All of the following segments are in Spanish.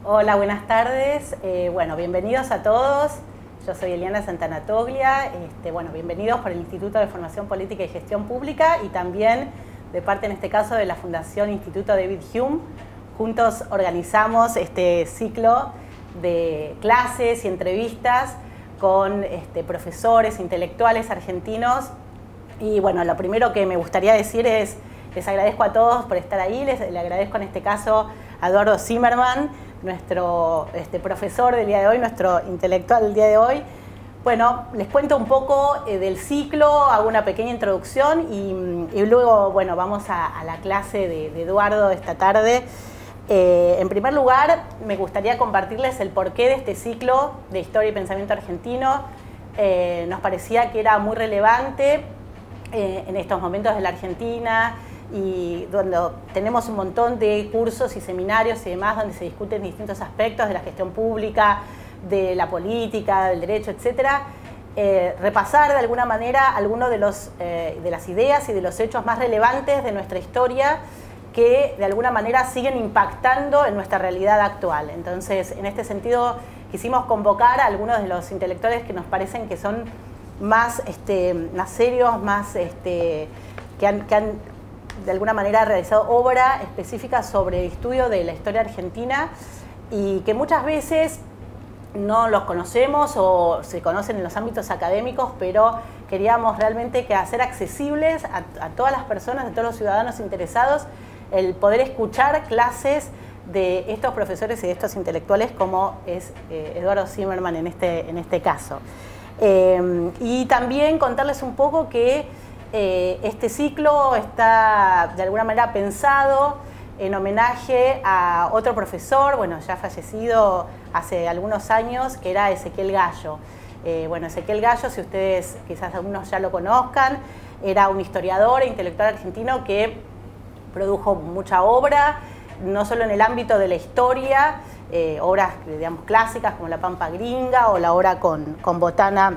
Hola, buenas tardes. Bueno, bienvenidos a todos. Yo soy Eliana Santanatoglia. Bienvenidos por el Instituto de Formación Política y Gestión Pública y también de parte, en este caso, de la Fundación Instituto David Hume. Juntos organizamos este ciclo de clases y entrevistas con profesores, intelectuales argentinos. Y bueno, lo primero que me gustaría decir es, les agradezco a todos por estar ahí, le agradezco en este caso a Eduardo Zimmerman, nuestro profesor del día de hoy, nuestro intelectual del día de hoy. Bueno, les cuento un poco del ciclo, hago una pequeña introducción y luego, bueno, vamos a la clase de Eduardo esta tarde. En primer lugar, me gustaría compartirles el porqué de este ciclo de Historia y Pensamiento Argentino. Nos parecía que era muy relevante en estos momentos de la Argentina, y donde tenemos un montón de cursos y seminarios y demás donde se discuten distintos aspectos de la gestión pública, de la política, del derecho, etcétera. Repasar de alguna manera algunos de las ideas y de los hechos más relevantes de nuestra historia que de alguna manera siguen impactando en nuestra realidad actual. Entonces, en este sentido, quisimos convocar a algunos de los intelectuales que nos parecen que son más serios, más que han de alguna manera realizado obra específica sobre el estudio de la historia argentina y que muchas veces no los conocemos o se conocen en los ámbitos académicos, pero queríamos realmente que hacer accesibles a todas las personas, a todos los ciudadanos interesados, el poder escuchar clases de estos profesores y de estos intelectuales como es Eduardo Zimmerman en este caso. Y también contarles un poco que este ciclo está de alguna manera pensado en homenaje a otro profesor, bueno, ya fallecido hace algunos años, que era Ezequiel Gallo. Ezequiel Gallo, si ustedes quizás algunos ya lo conozcan, era un historiador e intelectual argentino que produjo mucha obra, no solo en el ámbito de la historia, obras, digamos, clásicas como La Pampa Gringa o la obra con Botana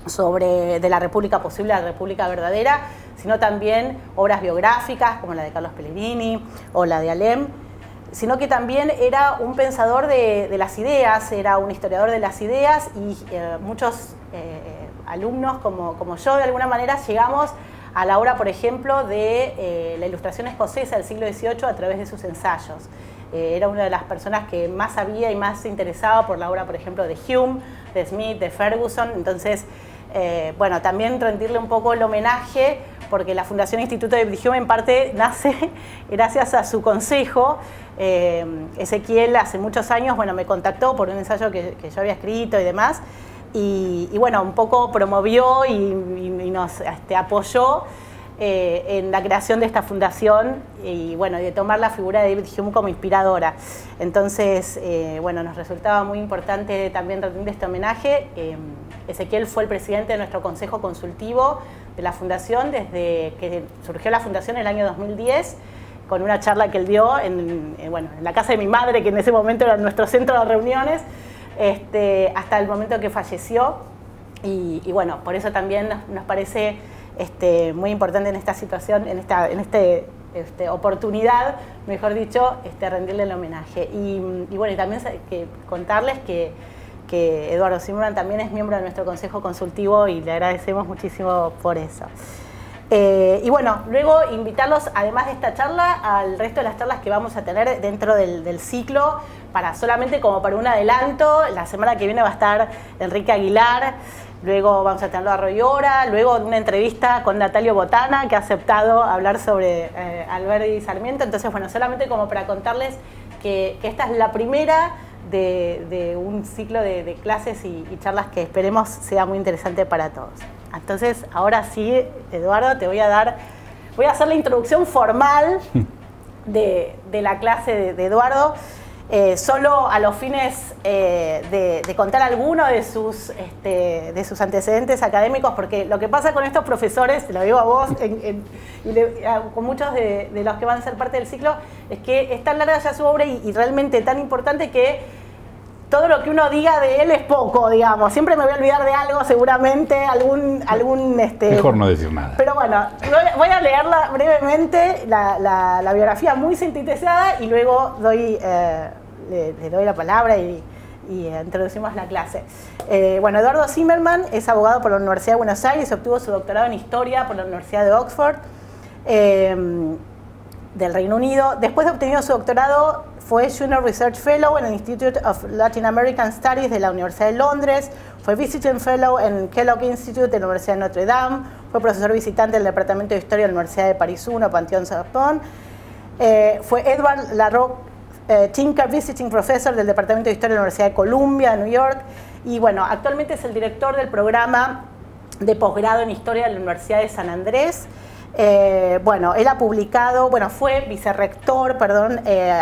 de la República Posible a la República Verdadera, sino también obras biográficas como la de Carlos Pellegrini o la de Alem, sino que también era un pensador de las ideas, era un historiador de las ideas y muchos alumnos como yo de alguna manera llegamos a la obra, por ejemplo, de la Ilustración escocesa del siglo XVIII a través de sus ensayos. Era una de las personas que más sabía y más se interesaba por la obra, por ejemplo, de Hume, de Smith, de Ferguson. Entonces, también rendirle un poco el homenaje, porque la Fundación Instituto de Hume en parte nace gracias a su consejo. Ezequiel hace muchos años me contactó por un ensayo que yo había escrito y demás, y un poco promovió y nos nos en la creación de esta fundación y de tomar la figura de David Hume como inspiradora. Entonces, nos resultaba muy importante también rendir este homenaje. Ezequiel fue el presidente de nuestro consejo consultivo de la fundación desde que surgió la fundación en el año 2010, con una charla que él dio en la casa de mi madre, que en ese momento era nuestro centro de reuniones, hasta el momento que falleció. Y por eso también nos parece muy importante en esta situación, en esta oportunidad, mejor dicho, rendirle el homenaje. Y también contarles que Eduardo Zimmerman también es miembro de nuestro consejo consultivo y le agradecemos muchísimo por eso. Luego invitarlos, además de esta charla, al resto de las charlas que vamos a tener dentro del ciclo, solamente como para un adelanto. La semana que viene va a estar Enrique Aguilar, luego vamos a tenerlo a Roy Ora, luego una entrevista con Natalio Botana, que ha aceptado hablar sobre Alberdi y Sarmiento. Entonces, solamente como para contarles que esta es la primera de un ciclo de clases y charlas que esperemos sea muy interesante para todos. Entonces, ahora sí, Eduardo, voy a hacer la introducción formal de la clase de Eduardo, solo a los fines de contar alguno de sus antecedentes académicos, porque lo que pasa con estos profesores, te lo digo a vos con muchos de los que van a ser parte del ciclo, es que es tan larga ya su obra y realmente tan importante que todo lo que uno diga de él es poco, digamos. Siempre me voy a olvidar de algo, seguramente, Mejor no decir nada. Pero voy a leerla brevemente, la biografía muy sintetizada, y luego doy le doy la palabra y introducimos la clase. Bueno, Eduardo Zimmerman es abogado por la Universidad de Buenos Aires, obtuvo su doctorado en Historia por la Universidad de Oxford, del Reino Unido. Después de obtenido su doctorado, fue Junior Research Fellow en el Institute of Latin American Studies de la Universidad de Londres, fue Visiting Fellow en Kellogg Institute de la Universidad de Notre Dame, fue profesor visitante del Departamento de Historia de la Universidad de París I, Panthéon-Sorbonne, fue Edward LaRocque Tinker Visiting Professor del Departamento de Historia de la Universidad de Columbia, de New York, y bueno, actualmente es el director del programa de posgrado en Historia de la Universidad de San Andrés. Bueno, él ha publicado, bueno, fue vicerrector,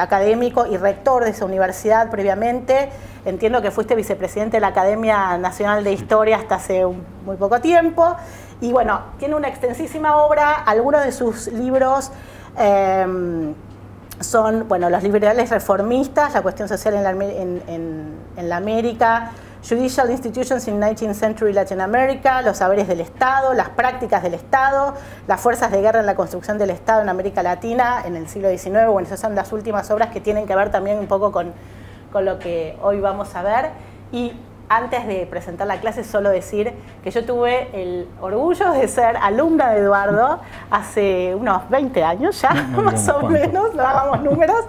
académico y rector de esa universidad previamente. Entiendo que fuiste vicepresidente de la Academia Nacional de Historia hasta hace muy poco tiempo. Y bueno, tiene una extensísima obra. Algunos de sus libros son, bueno, Los liberales reformistas, la cuestión social en la América, Judicial Institutions in 19th Century Latin America, Los saberes del Estado, las prácticas del Estado, las fuerzas de guerra en la construcción del Estado en América Latina en el siglo XIX. Bueno, esas son las últimas obras que tienen que ver también un poco con lo que hoy vamos a ver. Y antes de presentar la clase, solo decir que yo tuve el orgullo de ser alumna de Eduardo hace unos 20 años ya, más o menos, no hagamos números.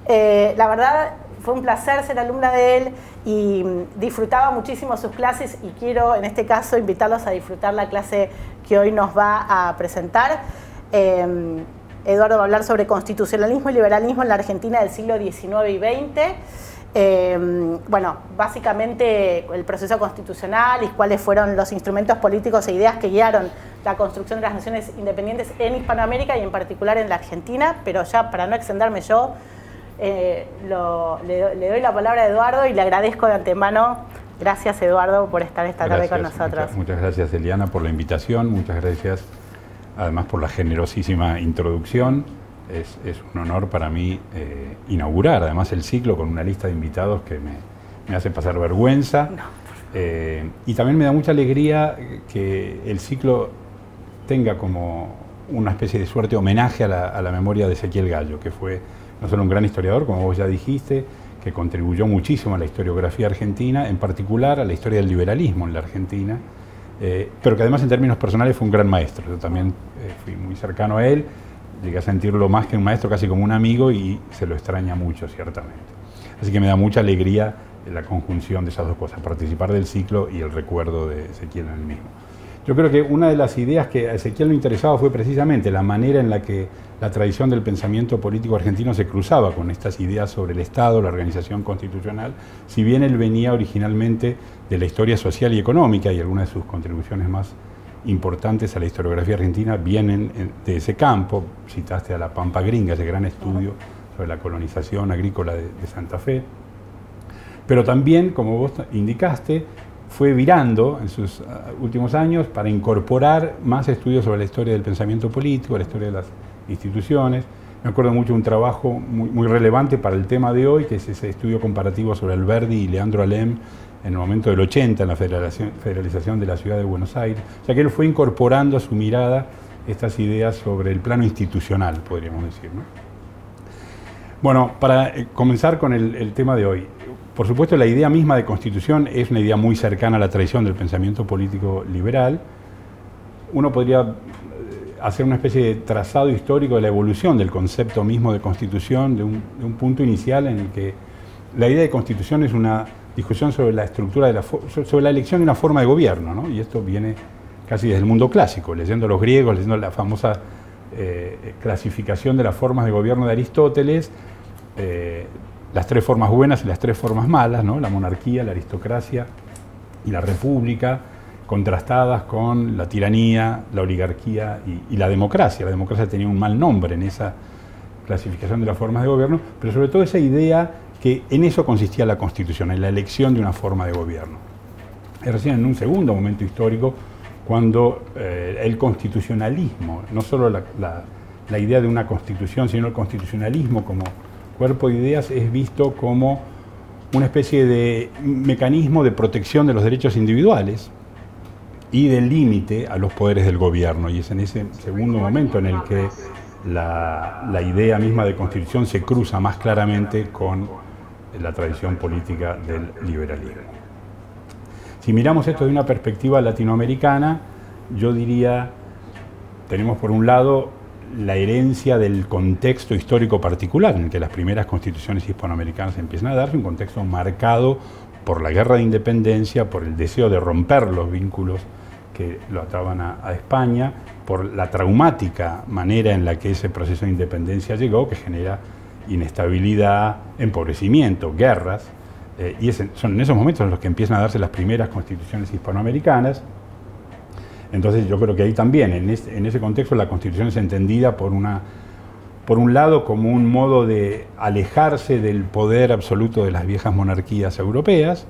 La verdad, fue un placer ser alumna de él y disfrutaba muchísimo sus clases, y quiero en este caso invitarlos a disfrutar la clase que hoy nos va a presentar. Eduardo va a hablar sobre constitucionalismo y liberalismo en la Argentina del siglo XIX y XX. Bueno, básicamente el proceso constitucional y cuáles fueron los instrumentos políticos e ideas que guiaron la construcción de las naciones independientes en Hispanoamérica y en particular en la Argentina, pero ya para no extenderme yo, le doy la palabra a Eduardo y le agradezco de antemano. Gracias, Eduardo, por estar esta tarde con nosotros. Muchas gracias, Eliana, por la invitación. Muchas gracias, además, por la generosísima introducción. Es un honor para mí inaugurar, además, el ciclo con una lista de invitados que me hace pasar vergüenza. No. Y también me da mucha alegría que el ciclo tenga como una especie de suerte homenaje a la memoria de Ezequiel Gallo, que fue no solo un gran historiador, como vos ya dijiste, que contribuyó muchísimo a la historiografía argentina, en particular a la historia del liberalismo en la Argentina, pero que además en términos personales fue un gran maestro. Yo también fui muy cercano a él, llegué a sentirlo más que un maestro, casi como un amigo, y se lo extraña mucho, ciertamente. Así que me da mucha alegría la conjunción de esas dos cosas, participar del ciclo y el recuerdo de Ezequiel en el mismo. Yo creo que una de las ideas que a Ezequiel lo interesaba fue precisamente la manera en la que la tradición del pensamiento político argentino se cruzaba con estas ideas sobre el Estado, la organización constitucional, si bien él venía originalmente de la historia social y económica, y algunas de sus contribuciones más importantes a la historiografía argentina vienen de ese campo. Citaste a La Pampa Gringa, ese gran estudio sobre la colonización agrícola de Santa Fe. Pero también, como vos indicaste, fue virando en sus últimos años para incorporar más estudios sobre la historia del pensamiento político, la historia de las instituciones. Me acuerdo mucho de un trabajo muy relevante para el tema de hoy, que es ese estudio comparativo sobre Alberdi y Leandro Alem en el momento del 80, en la federalización de la ciudad de Buenos Aires. O sea que él fue incorporando a su mirada estas ideas sobre el plano institucional, podríamos decir, ¿no? Bueno, para comenzar con el tema de hoy, por supuesto, la idea misma de constitución es una idea muy cercana a la tradición del pensamiento político liberal. Uno podría hacer una especie de trazado histórico de la evolución del concepto mismo de constitución, de un punto inicial en el que la idea de constitución es una discusión sobre la estructura, sobre la elección de una forma de gobierno, ¿no? Y esto viene casi desde el mundo clásico, leyendo a los griegos, leyendo la famosa clasificación de las formas de gobierno de Aristóteles, las tres formas buenas y las tres formas malas, ¿no? La monarquía, la aristocracia y la república, contrastadas con la tiranía, la oligarquía y la democracia. La democracia tenía un mal nombre en esa clasificación de las formas de gobierno, pero sobre todo esa idea que en eso consistía la Constitución, en la elección de una forma de gobierno. Es recién en un segundo momento histórico cuando el constitucionalismo, no solo la idea de una constitución, sino el constitucionalismo como cuerpo de ideas, es visto como una especie de mecanismo de protección de los derechos individuales y del límite a los poderes del gobierno. Y es en ese segundo momento en el que la idea misma de constitución se cruza más claramente con la tradición política del liberalismo. Si miramos esto de una perspectiva latinoamericana, yo diría, tenemos por un lado la herencia del contexto histórico particular en el que las primeras constituciones hispanoamericanas empiezan a darse, un contexto marcado por la guerra de independencia, por el deseo de romper los vínculos que lo ataban a España, por la traumática manera en la que ese proceso de independencia llegó, que genera inestabilidad, empobrecimiento, guerras, y son en esos momentos en los que empiezan a darse las primeras constituciones hispanoamericanas. Entonces yo creo que ahí también, en ese contexto, la Constitución es entendida por un lado como un modo de alejarse del poder absoluto de las viejas monarquías europeas,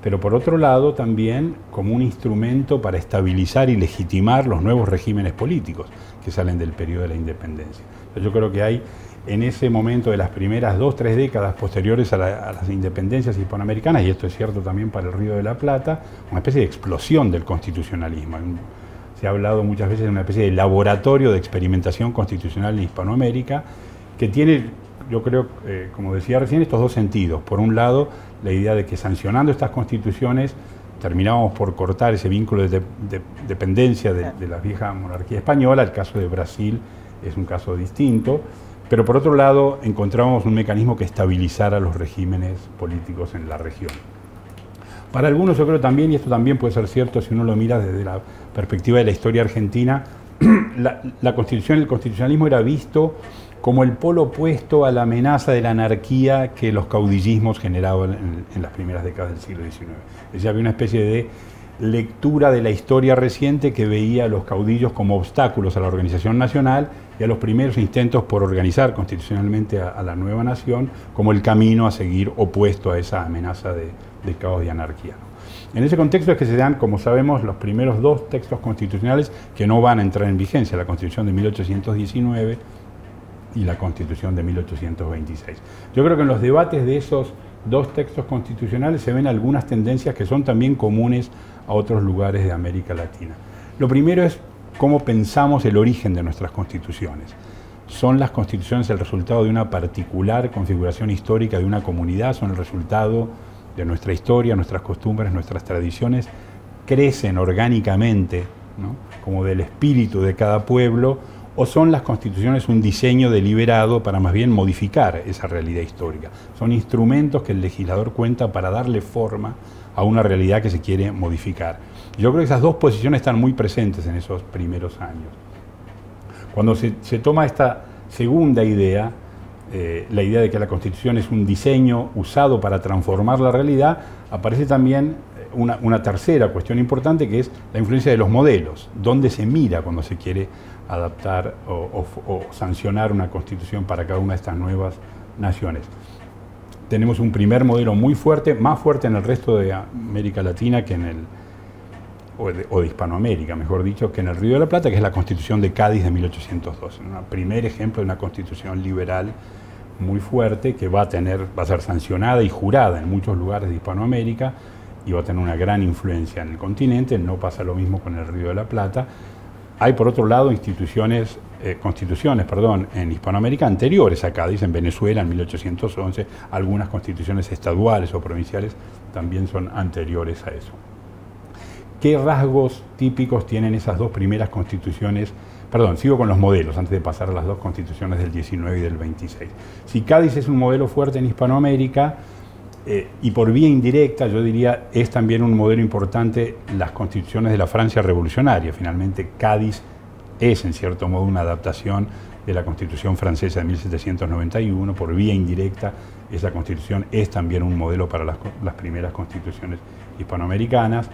pero por otro lado también como un instrumento para estabilizar y legitimar los nuevos regímenes políticos que salen del periodo de la independencia. Entonces yo creo que hay en ese momento de las primeras 2 o 3 décadas posteriores a las independencias hispanoamericanas, y esto es cierto también para el Río de la Plata, una especie de explosión del constitucionalismo. Se ha hablado muchas veces de una especie de laboratorio de experimentación constitucional en Hispanoamérica, que tiene, yo creo, como decía recién, estos dos sentidos. Por un lado, la idea de que sancionando estas constituciones terminábamos por cortar ese vínculo de dependencia de la vieja monarquía española. El caso de Brasil es un caso distinto, pero por otro lado encontrábamos un mecanismo que estabilizara los regímenes políticos en la región. Para algunos yo creo también, y esto también puede ser cierto si uno lo mira desde la perspectiva de la historia argentina, la Constitución, el constitucionalismo era visto como el polo opuesto a la amenaza de la anarquía que los caudillismos generaban en las primeras décadas del siglo XIX. Es decir, había una especie de lectura de la historia reciente que veía a los caudillos como obstáculos a la organización nacional y a los primeros intentos por organizar constitucionalmente a la nueva nación como el camino a seguir opuesto a esa amenaza de caos y anarquía. En ese contexto es que se dan, como sabemos, los primeros 2 textos constitucionales que no van a entrar en vigencia, la Constitución de 1819 y la Constitución de 1826. Yo creo que en los debates de esos 2 textos constitucionales se ven algunas tendencias que son también comunes a otros lugares de América Latina. Lo primero es cómo pensamos el origen de nuestras constituciones. ¿Son las constituciones el resultado de una particular configuración histórica de una comunidad? ¿Son el resultado de nuestra historia, nuestras costumbres, nuestras tradiciones? ¿Crecen orgánicamente, ¿no?, como del espíritu de cada pueblo? ¿O son las constituciones un diseño deliberado para más bien modificar esa realidad histórica? Son instrumentos que el legislador cuenta para darle forma a una realidad que se quiere modificar. Yo creo que esas 2 posiciones están muy presentes en esos primeros años. Cuando se toma esta segunda idea, la idea de que la Constitución es un diseño usado para transformar la realidad, aparece también una tercera cuestión importante, que es la influencia de los modelos. ¿Dónde se mira cuando se quiere adaptar o sancionar una Constitución para cada una de estas nuevas naciones? Tenemos un primer modelo muy fuerte, más fuerte en el resto de América Latina que o de Hispanoamérica, mejor dicho, que en el Río de la Plata, que es la Constitución de Cádiz de 1812. Un primer ejemplo de una constitución liberal muy fuerte que va a ser sancionada y jurada en muchos lugares de Hispanoamérica y va a tener una gran influencia en el continente. No pasa lo mismo con el Río de la Plata. Hay, por otro lado, constituciones en Hispanoamérica anteriores a Cádiz, en Venezuela en 1811, algunas constituciones estaduales o provinciales también son anteriores a eso. ¿Qué rasgos típicos tienen esas 2 primeras constituciones? Perdón, sigo con los modelos antes de pasar a las 2 constituciones del 19 y del 26. Si Cádiz es un modelo fuerte en Hispanoamérica, y por vía indirecta, yo diría, es también un modelo importante las constituciones de la Francia revolucionaria. Finalmente, Cádiz es, en cierto modo, una adaptación de la Constitución francesa de 1791. Por vía indirecta, esa Constitución es también un modelo para las primeras constituciones hispanoamericanas.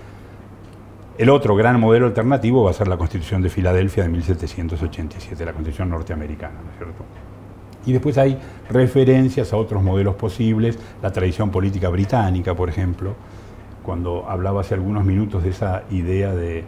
El otro gran modelo alternativo va a ser la Constitución de Filadelfia de 1787, la Constitución norteamericana, ¿no es cierto? Y después hay referencias a otros modelos posibles, la tradición política británica, por ejemplo, cuando hablaba hace algunos minutos de esa idea de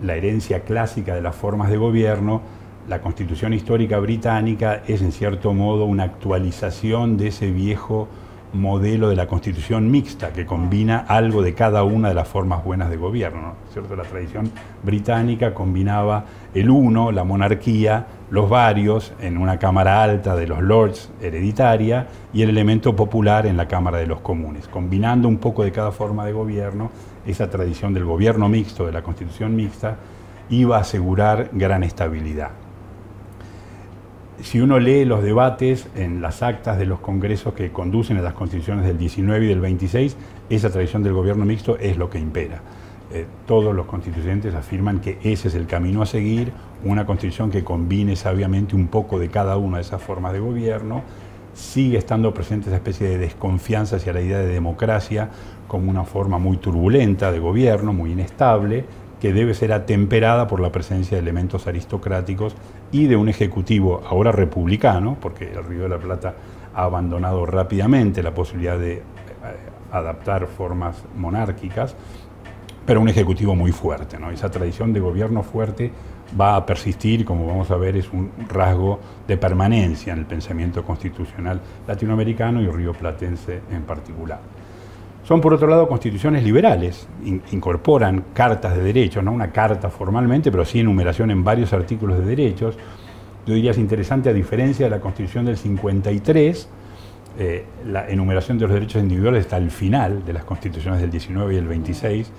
la herencia clásica de las formas de gobierno. La Constitución histórica británica es, en cierto modo, una actualización de ese viejo modelo de la constitución mixta, que combina algo de cada una de las formas buenas de gobierno, ¿no? ¿Cierto? La tradición británica combinaba el uno, la monarquía, los varios en una cámara alta de los lords hereditaria y el elemento popular en la Cámara de los Comunes. Combinando un poco de cada forma de gobierno, esa tradición del gobierno mixto, de la constitución mixta, iba a asegurar gran estabilidad. Si uno lee los debates en las actas de los congresos que conducen a las constituciones del 19 y del 26, esa tradición del gobierno mixto es lo que impera. Todos los constituyentes afirman que ese es el camino a seguir, una constitución que combine sabiamente un poco de cada una de esas formas de gobierno. Sigue estando presente esa especie de desconfianza hacia la idea de democracia como una forma muy turbulenta de gobierno, muy inestable, que debe ser atemperada por la presencia de elementos aristocráticos y de un ejecutivo ahora republicano, porque el Río de la Plata ha abandonado rápidamente la posibilidad de adaptar formas monárquicas, pero un ejecutivo muy fuerte, ¿no? Esa tradición de gobierno fuerte va a persistir, como vamos a ver, es un rasgo de permanencia en el pensamiento constitucional latinoamericano y rioplatense en particular. Son, por otro lado, constituciones liberales, incorporan cartas de derechos, no una carta formalmente, pero sí enumeración en varios artículos de derechos. Yo diría es interesante, a diferencia de la Constitución del 53, la enumeración de los derechos individuales está al final de las constituciones del 19 y el 26.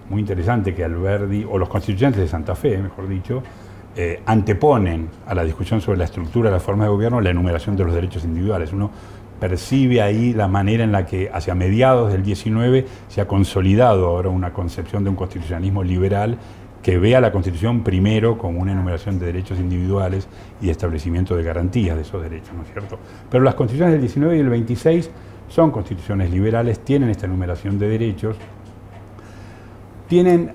Muy interesante que Alberdi, o los constituyentes de Santa Fe, mejor dicho, anteponen a la discusión sobre la estructura de la forma de gobierno la enumeración de los derechos individuales. Uno percibe ahí la manera en la que hacia mediados del 19 se ha consolidado ahora una concepción de un constitucionalismo liberal que ve a la Constitución primero como una enumeración de derechos individuales y establecimiento de garantías de esos derechos, ¿no es cierto? Pero las constituciones del 19 y del 26 son constituciones liberales, tienen esta enumeración de derechos, tienen,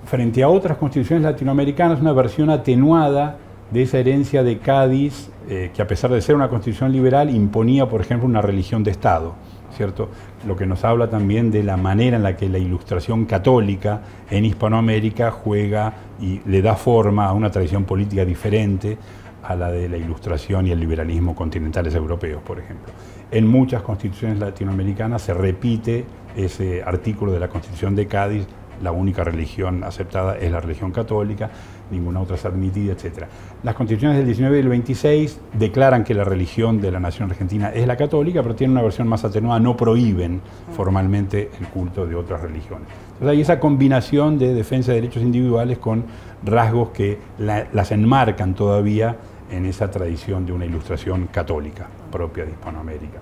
frente a otras constituciones latinoamericanas, una versión atenuada de esa herencia de Cádiz, que a pesar de ser una constitución liberal, imponía, por ejemplo, una religión de Estado, ¿cierto? Lo que nos habla también de la manera en la que la Ilustración católica en Hispanoamérica juega y le da forma a una tradición política diferente a la de la Ilustración y el liberalismo continentales europeos, por ejemplo. En muchas constituciones latinoamericanas se repite ese artículo de la Constitución de Cádiz: la única religión aceptada es la religión católica, ninguna otra es admitida, etc. Las constituciones del 19 y del 26 declaran que la religión de la nación argentina es la católica, pero tienen una versión más atenuada, no prohíben formalmente el culto de otras religiones. Entonces hay esa combinación de defensa de derechos individuales con rasgos que las enmarcan todavía en esa tradición de una Ilustración católica propia de Hispanoamérica.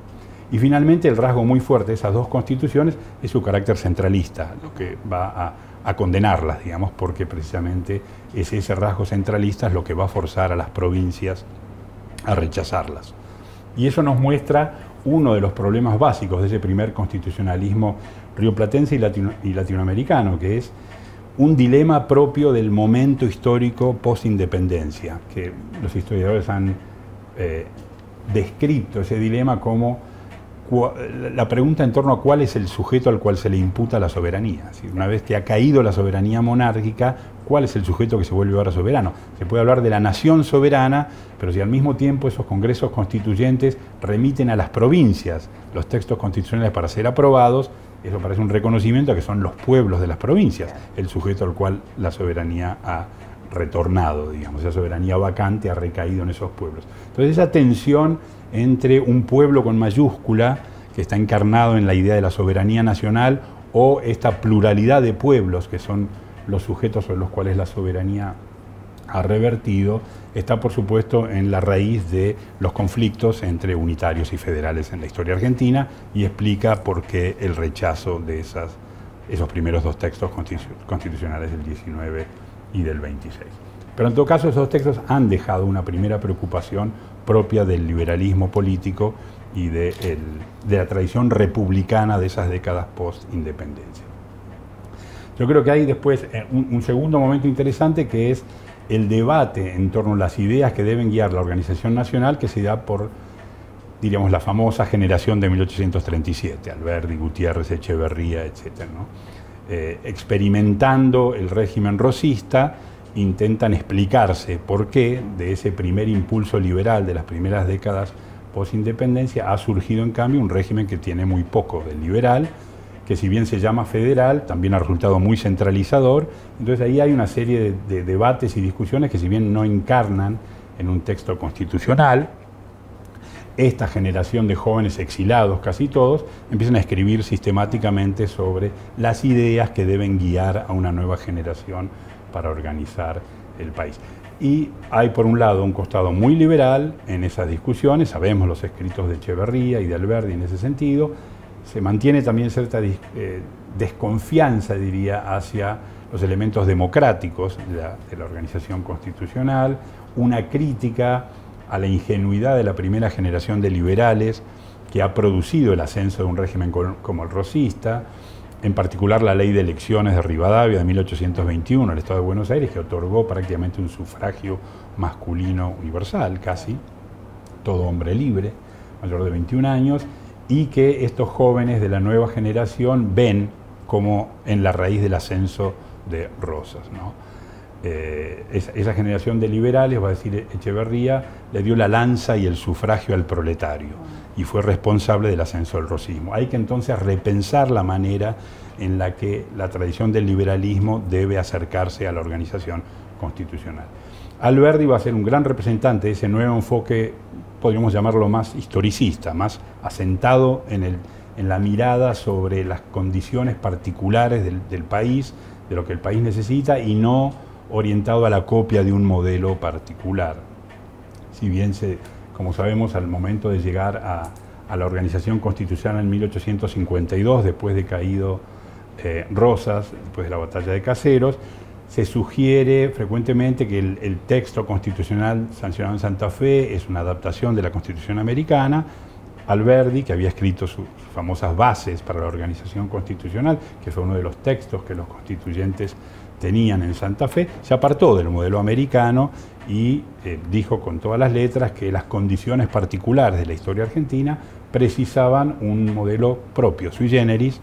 Y finalmente el rasgo muy fuerte de esas dos constituciones es su carácter centralista, lo que va a condenarlas, digamos, porque precisamente es ese rasgo centralista es lo que va a forzar a las provincias a rechazarlas. Y eso nos muestra uno de los problemas básicos de ese primer constitucionalismo rioplatense y latinoamericano, que es un dilema propio del momento histórico post-independencia, que los historiadores han descrito ese dilema como la pregunta en torno a cuál es el sujeto al cual se le imputa la soberanía. Es decir, una vez que ha caído la soberanía monárquica, ¿cuál es el sujeto que se vuelve ahora soberano? Se puede hablar de la nación soberana, pero si al mismo tiempo esos congresos constituyentes remiten a las provincias los textos constitucionales para ser aprobados, eso parece un reconocimiento a que son los pueblos de las provincias el sujeto al cual la soberanía ha retornado, digamos, esa soberanía vacante ha recaído en esos pueblos. Entonces esa tensión entre un pueblo con mayúscula, que está encarnado en la idea de la soberanía nacional, o esta pluralidad de pueblos, que son los sujetos sobre los cuales la soberanía ha revertido, está por supuesto en la raíz de los conflictos entre unitarios y federales en la historia argentina, y explica por qué el rechazo de esos primeros dos textos constitucionales del 19 y del 26. Pero en todo caso esos textos han dejado una primera preocupación propia del liberalismo político y de la tradición republicana de esas décadas post-independencia. Yo creo que hay después un segundo momento interesante, que es el debate en torno a las ideas que deben guiar la organización nacional, que se da por, diríamos, la famosa generación de 1837, Alberdi, Gutiérrez, Echeverría, etc., ¿no? Experimentando el régimen rosista, intentan explicarse por qué de ese primer impulso liberal de las primeras décadas posindependencia ha surgido en cambio un régimen que tiene muy poco de liberal, que si bien se llama federal, también ha resultado muy centralizador. Entonces ahí hay una serie de debates y discusiones que si bien no encarnan en un texto constitucional, esta generación de jóvenes exilados, casi todos, empiezan a escribir sistemáticamente sobre las ideas que deben guiar a una nueva generación para organizar el país. Y hay por un lado un costado muy liberal en esas discusiones, sabemos los escritos de Echeverría y de Alberdi en ese sentido, se mantiene también cierta desconfianza, diría, hacia los elementos democráticos de la organización constitucional, una crítica a la ingenuidad de la primera generación de liberales que ha producido el ascenso de un régimen como el rosista, en particular la ley de elecciones de Rivadavia de 1821, el Estado de Buenos Aires, que otorgó prácticamente un sufragio masculino universal, casi, todo hombre libre, mayor de 21 años, y que estos jóvenes de la nueva generación ven como en la raíz del ascenso de Rosas, ¿no? Esa generación de liberales, va a decir Echeverría, le dio la lanza y el sufragio al proletario y fue responsable del ascenso del rosismo. Hay que entonces repensar la manera en la que la tradición del liberalismo debe acercarse a la organización constitucional. Alberdi va a ser un gran representante de ese nuevo enfoque, podríamos llamarlo más historicista, más asentado en la mirada sobre las condiciones particulares del país, de lo que el país necesita, y no orientado a la copia de un modelo particular. Si bien, como sabemos, al momento de llegar a la organización constitucional en 1852, después de caído Rosas, después de la batalla de Caseros, se sugiere frecuentemente que el texto constitucional sancionado en Santa Fe es una adaptación de la Constitución americana. Alberdi, que había escrito sus famosas bases para la organización constitucional, que fue uno de los textos que los constituyentes tenían en Santa Fe, se apartó del modelo americano y dijo con todas las letras que las condiciones particulares de la historia argentina precisaban un modelo propio, sui generis,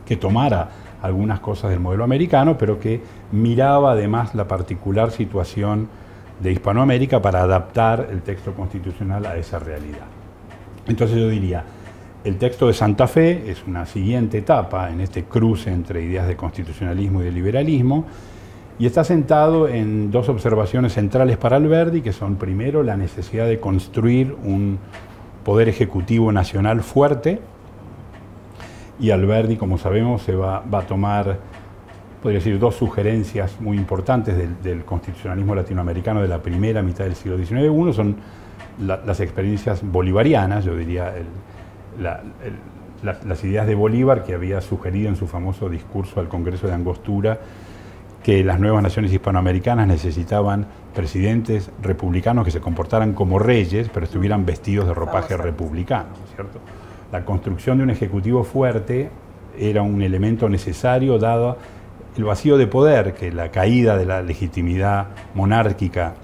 que tomara algunas cosas del modelo americano, pero que miraba además la particular situación de Hispanoamérica para adaptar el texto constitucional a esa realidad. Entonces yo diría, el texto de Santa Fe es una siguiente etapa en este cruce entre ideas de constitucionalismo y de liberalismo, y está sentado en dos observaciones centrales para Alberdi, que son, primero, la necesidad de construir un poder ejecutivo nacional fuerte, y Alberdi, como sabemos, va a tomar, podría decir, dos sugerencias muy importantes del constitucionalismo latinoamericano de la primera mitad del siglo XIX. Uno son las experiencias bolivarianas, yo diría, las ideas de Bolívar, que había sugerido en su famoso discurso al Congreso de Angostura que las nuevas naciones hispanoamericanas necesitaban presidentes republicanos que se comportaran como reyes, pero estuvieran vestidos de ropaje republicano, ¿cierto? La construcción de un ejecutivo fuerte era un elemento necesario, dado el vacío de poder que la caída de la legitimidad monárquica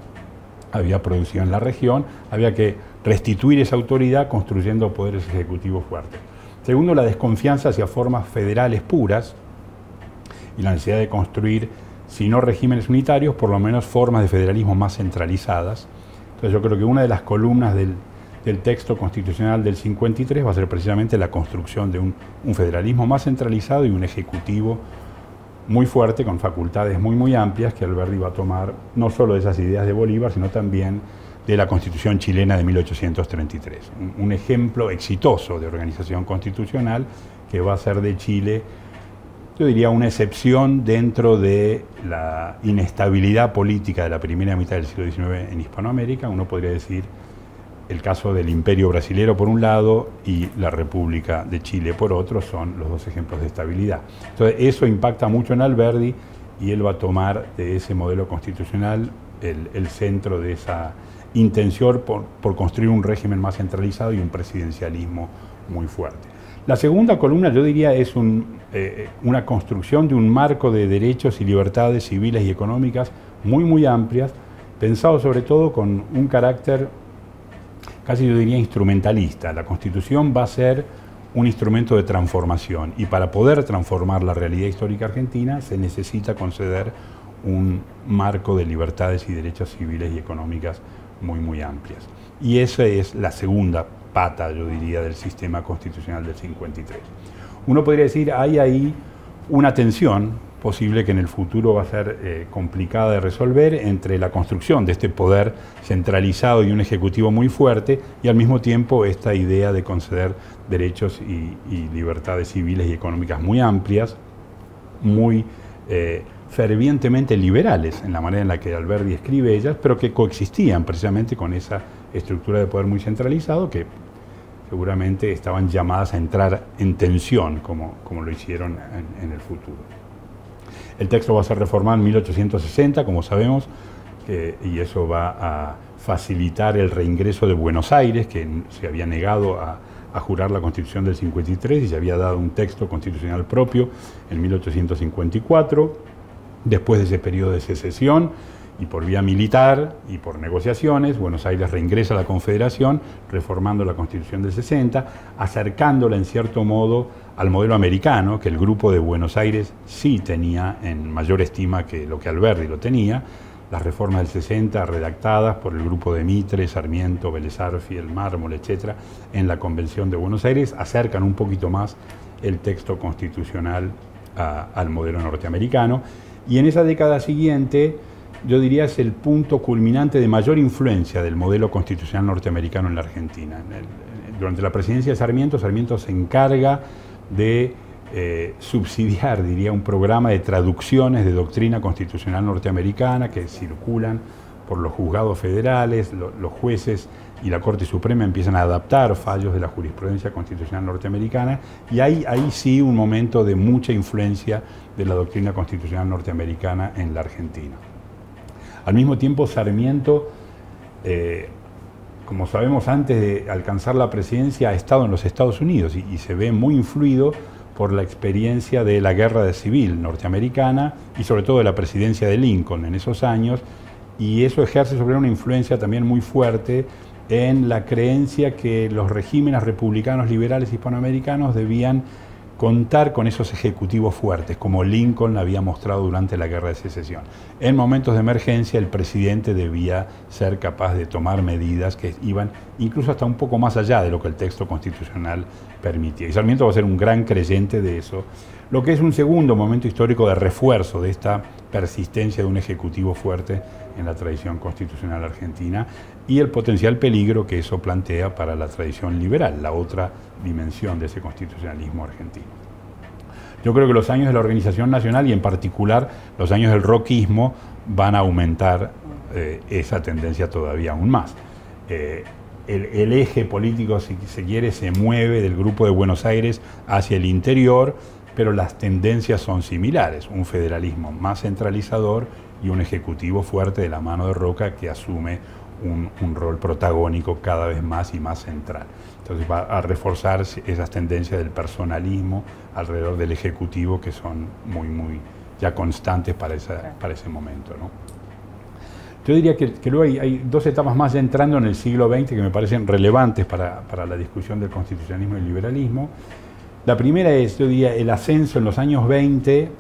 había producido en la región. Había que restituir esa autoridad construyendo poderes ejecutivos fuertes. Segundo, la desconfianza hacia formas federales puras y la necesidad de construir, si no regímenes unitarios, por lo menos formas de federalismo más centralizadas. Entonces yo creo que una de las columnas del texto constitucional del 53 va a ser precisamente la construcción de un federalismo más centralizado y un ejecutivo muy fuerte, con facultades muy amplias, que Alberdi va a tomar no solo de esas ideas de Bolívar, sino también de la Constitución chilena de 1833. Un ejemplo exitoso de organización constitucional que va a hacer de Chile, yo diría, una excepción dentro de la inestabilidad política de la primera mitad del siglo XIX en Hispanoamérica. Uno podría decir el caso del Imperio Brasilero por un lado y la República de Chile por otro, son los dos ejemplos de estabilidad. Entonces eso impacta mucho en Alberdi y él va a tomar de ese modelo constitucional el centro de esa intención por construir un régimen más centralizado y un presidencialismo muy fuerte. La segunda columna, yo diría, es una construcción de un marco de derechos y libertades civiles y económicas muy amplias, pensado sobre todo con un carácter casi, yo diría, instrumentalista. La Constitución va a ser un instrumento de transformación y para poder transformar la realidad histórica argentina se necesita conceder un marco de libertades y derechos civiles y económicas muy amplias. Y esa es la segunda pata, yo diría, del sistema constitucional del 53. Uno podría decir, hay ahí una tensión posible que en el futuro va a ser complicada de resolver entre la construcción de este poder centralizado y un ejecutivo muy fuerte y al mismo tiempo esta idea de conceder derechos y libertades civiles y económicas muy amplias, muy fervientemente liberales en la manera en la que Alberdi escribe ellas, pero que coexistían precisamente con esa estructura de poder muy centralizado que seguramente estaban llamadas a entrar en tensión como lo hicieron en el futuro. El texto va a ser reformado en 1860, como sabemos, y eso va a facilitar el reingreso de Buenos Aires, que se había negado a jurar la Constitución del 53 y se había dado un texto constitucional propio en 1854. Después de ese periodo de secesión y por vía militar y por negociaciones, Buenos Aires reingresa a la Confederación, reformando la Constitución del 60, acercándola en cierto modo al modelo americano, que el Grupo de Buenos Aires sí tenía en mayor estima que lo que Alberdi lo tenía. Las reformas del 60, redactadas por el grupo de Mitre, Sarmiento, Vélez Arfiel, Mármol, etc., en la Convención de Buenos Aires, acercan un poquito más el texto constitucional al modelo norteamericano. Y en esa década siguiente, yo diría, es el punto culminante de mayor influencia del modelo constitucional norteamericano en la Argentina. Durante la presidencia de Sarmiento, Sarmiento se encarga de subsidiar, diría, un programa de traducciones de doctrina constitucional norteamericana que circulan por los juzgados federales, los jueces y la Corte Suprema empiezan a adaptar fallos de la jurisprudencia constitucional norteamericana, y hay ahí sí un momento de mucha influencia de la doctrina constitucional norteamericana en la Argentina. Al mismo tiempo, Sarmiento, como sabemos, antes de alcanzar la presidencia ha estado en los Estados Unidos y se ve muy influido por la experiencia de la guerra civil norteamericana y sobre todo de la presidencia de Lincoln en esos años, y eso ejerce sobre él una influencia también muy fuerte en la creencia que los regímenes republicanos liberales hispanoamericanos debían contar con esos ejecutivos fuertes, como Lincoln había mostrado durante la Guerra de Secesión. En momentos de emergencia, el presidente debía ser capaz de tomar medidas que iban incluso hasta un poco más allá de lo que el texto constitucional permitía. Y Sarmiento va a ser un gran creyente de eso, lo que es un segundo momento histórico de refuerzo de esta persistencia de un ejecutivo fuerte en la tradición constitucional argentina y el potencial peligro que eso plantea para la tradición liberal, la otra dimensión de ese constitucionalismo argentino. Yo creo que los años de la Organización Nacional y en particular los años del roquismo van a aumentar esa tendencia todavía aún más. El eje político, si se quiere, se mueve del Grupo de Buenos Aires hacia el interior, pero las tendencias son similares, un federalismo más centralizador y un ejecutivo fuerte de la mano de Roca que asume un rol protagónico cada vez más y más central. Entonces va a reforzar esas tendencias del personalismo alrededor del ejecutivo que son muy ya constantes para ese momento, ¿no? Yo diría que luego hay dos etapas más ya entrando en el siglo XX que me parecen relevantes para la discusión del constitucionalismo y el liberalismo. La primera es, yo diría, el ascenso en los años 20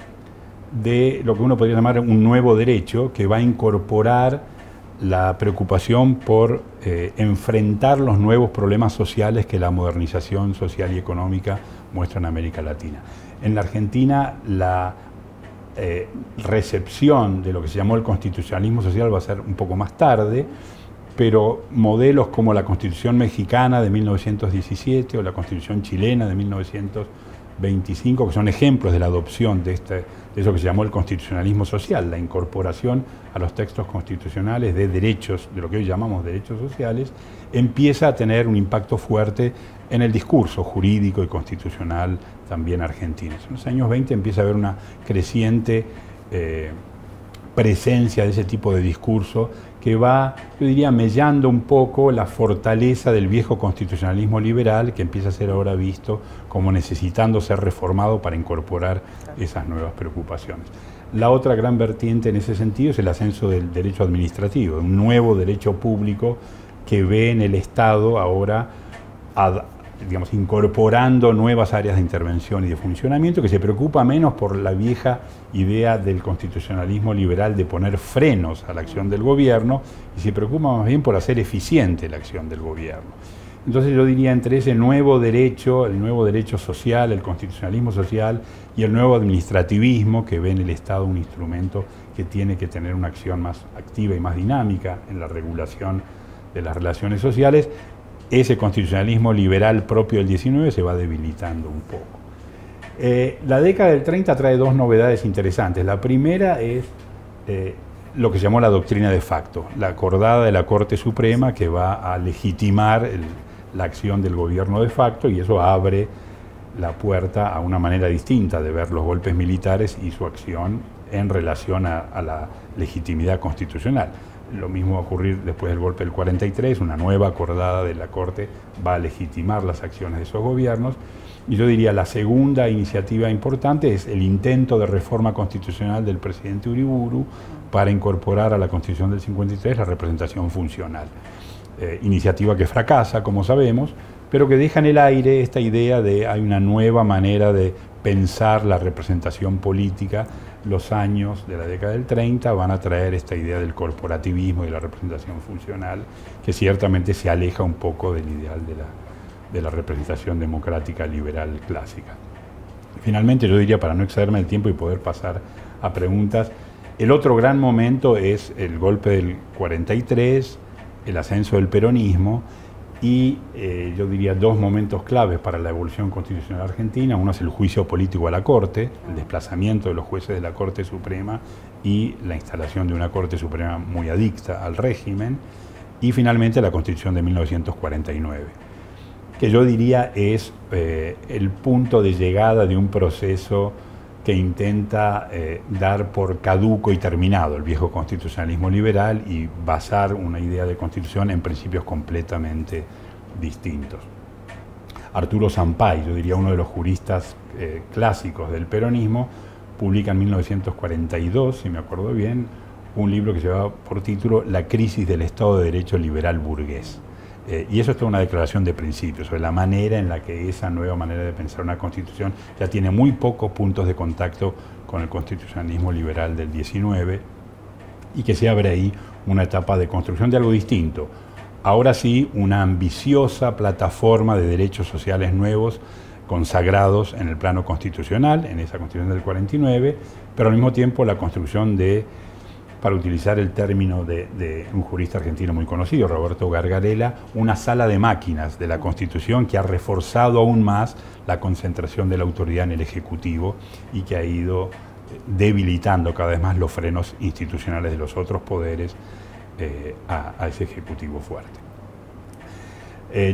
de lo que uno podría llamar un nuevo derecho que va a incorporar la preocupación por enfrentar los nuevos problemas sociales que la modernización social y económica muestra en América Latina. En la Argentina, la recepción de lo que se llamó el constitucionalismo social va a ser un poco más tarde, pero modelos como la Constitución mexicana de 1917 o la Constitución chilena de 1925, que son ejemplos de la adopción de eso que se llamó el constitucionalismo social, la incorporación a los textos constitucionales de derechos, de lo que hoy llamamos derechos sociales, empieza a tener un impacto fuerte en el discurso jurídico y constitucional también argentino. En los años 20 empieza a haber una creciente presencia de ese tipo de discurso que va, yo diría, mellando un poco la fortaleza del viejo constitucionalismo liberal que empieza a ser ahora visto como necesitando ser reformado para incorporar esas nuevas preocupaciones. La otra gran vertiente en ese sentido es el ascenso del derecho administrativo, un nuevo derecho público que ve en el Estado ahora digamos, incorporando nuevas áreas de intervención y de funcionamiento, que se preocupa menos por la vieja idea del constitucionalismo liberal de poner frenos a la acción del gobierno y se preocupa más bien por hacer eficiente la acción del gobierno. Entonces yo diría entre ese nuevo derecho, el nuevo derecho social, el constitucionalismo social y el nuevo administrativismo que ve en el Estado un instrumento que tiene que tener una acción más activa y más dinámica en la regulación de las relaciones sociales, ese constitucionalismo liberal propio del 19 se va debilitando un poco. La década del 30 trae dos novedades interesantes. La primera es lo que se llamó la doctrina de facto, la acordada de la Corte Suprema que va a legitimar la acción del gobierno de facto, y eso abre la puerta a una manera distinta de ver los golpes militares y su acción en relación a la legitimidad constitucional. Lo mismo va a ocurrir después del golpe del 43, una nueva acordada de la Corte va a legitimar las acciones de esos gobiernos. Y yo diría la segunda iniciativa importante es el intento de reforma constitucional del presidente Uriburu para incorporar a la Constitución del 53 la representación funcional. Iniciativa que fracasa, como sabemos, pero que deja en el aire esta idea de hay una nueva manera de pensar la representación política. Los años de la década del 30 van a traer esta idea del corporativismo y la representación funcional, que ciertamente se aleja un poco del ideal de la representación democrática liberal clásica. Finalmente, yo diría, para no excederme el tiempo y poder pasar a preguntas, el otro gran momento es el golpe del 43, el ascenso del peronismo, y yo diría dos momentos claves para la evolución constitucional argentina. Uno es el juicio político a la Corte, el desplazamiento de los jueces de la Corte Suprema y la instalación de una Corte Suprema muy adicta al régimen, y finalmente la Constitución de 1949, que yo diría es el punto de llegada de un proceso que intenta dar por caduco y terminado el viejo constitucionalismo liberal y basar una idea de constitución en principios completamente distintos. Arturo Sampay, yo diría uno de los juristas clásicos del peronismo, publica en 1942, si me acuerdo bien, un libro que llevaba por título La crisis del Estado de Derecho liberal burgués. Y eso es toda una declaración de principios sobre la manera en la que esa nueva manera de pensar una constitución ya tiene muy pocos puntos de contacto con el constitucionalismo liberal del 19 y que se abre ahí una etapa de construcción de algo distinto. Ahora sí, una ambiciosa plataforma de derechos sociales nuevos consagrados en el plano constitucional, en esa Constitución del 49, pero al mismo tiempo la construcción de, para utilizar el término de un jurista argentino muy conocido, Roberto Gargarella, una sala de máquinas de la Constitución que ha reforzado aún más la concentración de la autoridad en el Ejecutivo y que ha ido debilitando cada vez más los frenos institucionales de los otros poderes a ese Ejecutivo fuerte.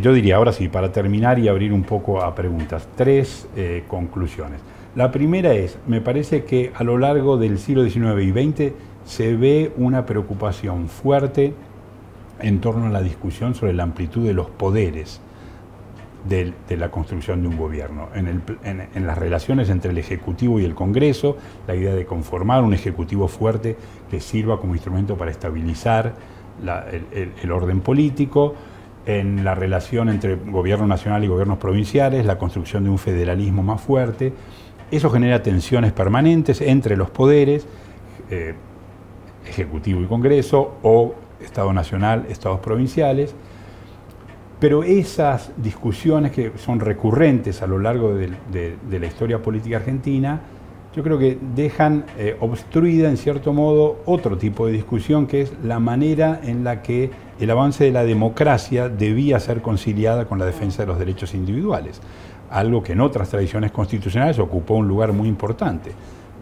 Yo diría, ahora sí, para terminar y abrir un poco a preguntas, tres conclusiones. La primera es, me parece que a lo largo del siglo XIX y XX se ve una preocupación fuerte en torno a la discusión sobre la amplitud de los poderes de la construcción de un gobierno. En las relaciones entre el Ejecutivo y el Congreso, la idea de conformar un Ejecutivo fuerte que sirva como instrumento para estabilizar el orden político, en la relación entre gobierno nacional y gobiernos provinciales, la construcción de un federalismo más fuerte. Eso genera tensiones permanentes entre los poderes, Ejecutivo y Congreso, o Estado Nacional, Estados provinciales, pero esas discusiones que son recurrentes a lo largo de la historia política argentina, yo creo que dejan obstruida en cierto modo otro tipo de discusión, que es la manera en la que el avance de la democracia debía ser conciliada con la defensa de los derechos individuales, algo que en otras tradiciones constitucionales ocupó un lugar muy importante.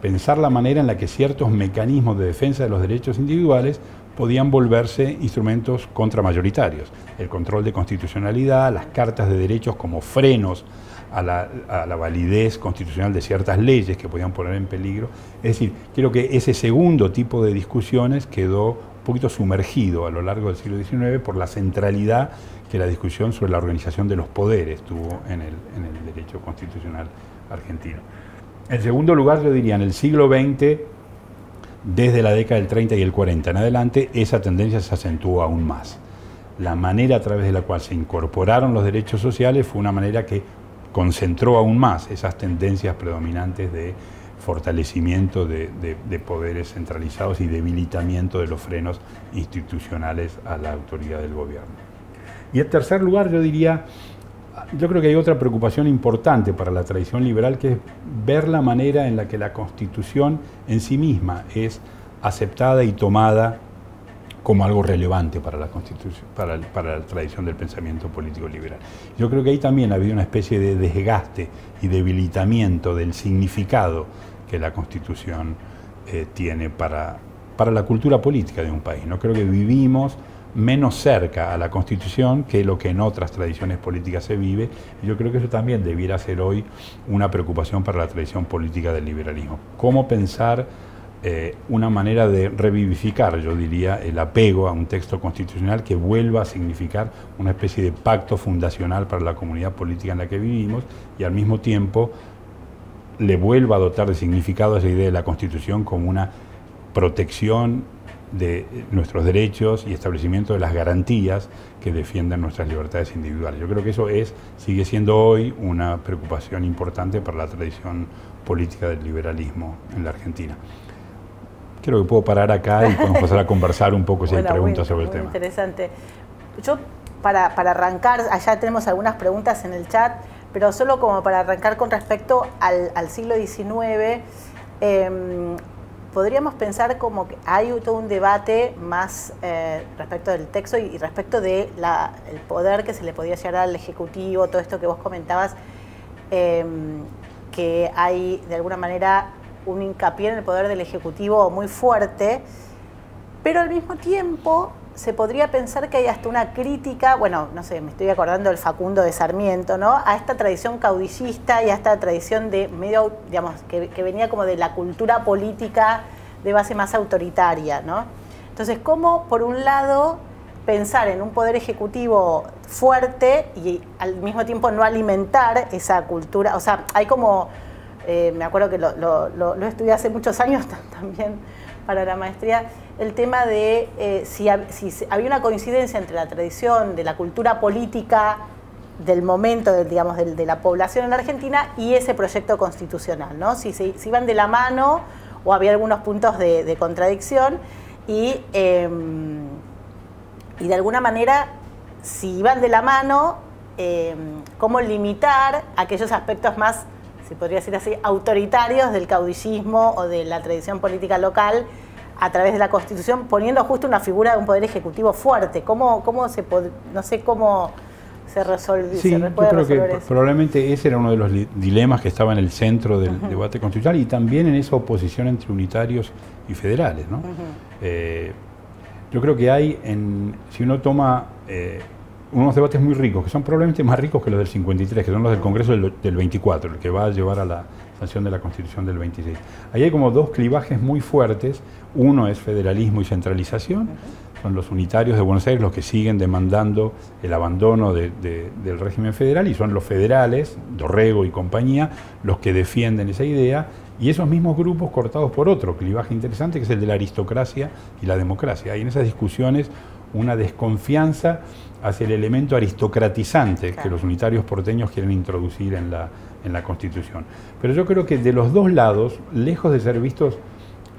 Pensar la manera en la que ciertos mecanismos de defensa de los derechos individuales podían volverse instrumentos contramayoritarios. El control de constitucionalidad, las cartas de derechos como frenos a la validez constitucional de ciertas leyes que podían poner en peligro. Es decir, creo que ese segundo tipo de discusiones quedó un poquito sumergido a lo largo del siglo XIX por la centralidad que la discusión sobre la organización de los poderes tuvo en el derecho constitucional argentino. En segundo lugar, yo diría, en el siglo XX, desde la década del 30 y el 40 en adelante, esa tendencia se acentuó aún más. la manera a través de la cual se incorporaron los derechos sociales fue una manera que concentró aún más esas tendencias predominantes de fortalecimiento de poderes centralizados y debilitamiento de los frenos institucionales a la autoridad del gobierno. Y en tercer lugar, yo creo que hay otra preocupación importante para la tradición liberal, que es ver la manera en la que la Constitución en sí misma es aceptada y tomada como algo relevante para la Constitución, para la tradición del pensamiento político liberal. Yo creo que ahí también ha habido una especie de desgaste y debilitamiento del significado que la Constitución tiene para la cultura política de un país. No creo que vivimos menos cerca a la Constitución que lo que en otras tradiciones políticas se vive. Y yo creo que eso también debiera ser hoy una preocupación para la tradición política del liberalismo. ¿Cómo pensar una manera de revivificar, yo diría, el apego a un texto constitucional que vuelva a significar una especie de pacto fundacional para la comunidad política en la que vivimos y al mismo tiempo le vuelva a dotar de significado a esa idea de la Constitución como una protección de nuestros derechos y establecimiento de las garantías que defienden nuestras libertades individuales? Yo creo que eso sigue siendo hoy una preocupación importante para la tradición política del liberalismo en la Argentina. Creo que puedo parar acá y podemos pasar a conversar un poco si hay preguntas sobre el tema. Interesante. Yo, para arrancar, allá tenemos algunas preguntas en el chat, pero solo como para arrancar con respecto al siglo XIX, podríamos pensar como que hay todo un debate más respecto del texto y respecto del poder que se le podía llegar al Ejecutivo, todo esto que vos comentabas, que hay de alguna manera un hincapié en el poder del Ejecutivo muy fuerte, pero al mismo tiempo se podría pensar que hay hasta una crítica, bueno, no sé, me estoy acordando del Facundo de Sarmiento, ¿no?, a esta tradición caudillista y a esta tradición de medio, digamos, que venía como de la cultura política de base más autoritaria, ¿no? Entonces, ¿cómo, por un lado, pensar en un poder ejecutivo fuerte y al mismo tiempo no alimentar esa cultura? O sea, hay como... me acuerdo que lo estudié hace muchos años también para la maestría, el tema de si había una coincidencia entre la tradición de la cultura política del momento, digamos, de la población en la Argentina y ese proyecto constitucional, ¿no? Si iban de la mano o había algunos puntos de contradicción y de alguna manera, si iban de la mano, cómo limitar aquellos aspectos más, se podría decir así, autoritarios del caudillismo o de la tradición política local a través de la Constitución, poniendo justo una figura de un poder ejecutivo fuerte. No sé cómo se resuelve. Sí, yo creo que probablemente ese era uno de los dilemas que estaba en el centro del debate constitucional y también en esa oposición entre unitarios y federales, ¿no? Yo creo que hay, si uno toma unos debates muy ricos, que son probablemente más ricos que los del 53, que son los del Congreso del 24, el que va a llevar a la sanción de la Constitución del 26. Ahí hay como dos clivajes muy fuertes. Uno es federalismo y centralización. Son los unitarios de Buenos Aires los que siguen demandando el abandono del régimen federal, y son los federales, Dorrego y compañía, los que defienden esa idea, y esos mismos grupos cortados por otro clivaje interesante, que es el de la aristocracia y la democracia. Hay en esas discusiones una desconfianza hacia el elemento aristocratizante que los unitarios porteños quieren introducir en la Constitución. Pero yo creo que de los dos lados, lejos de ser vistos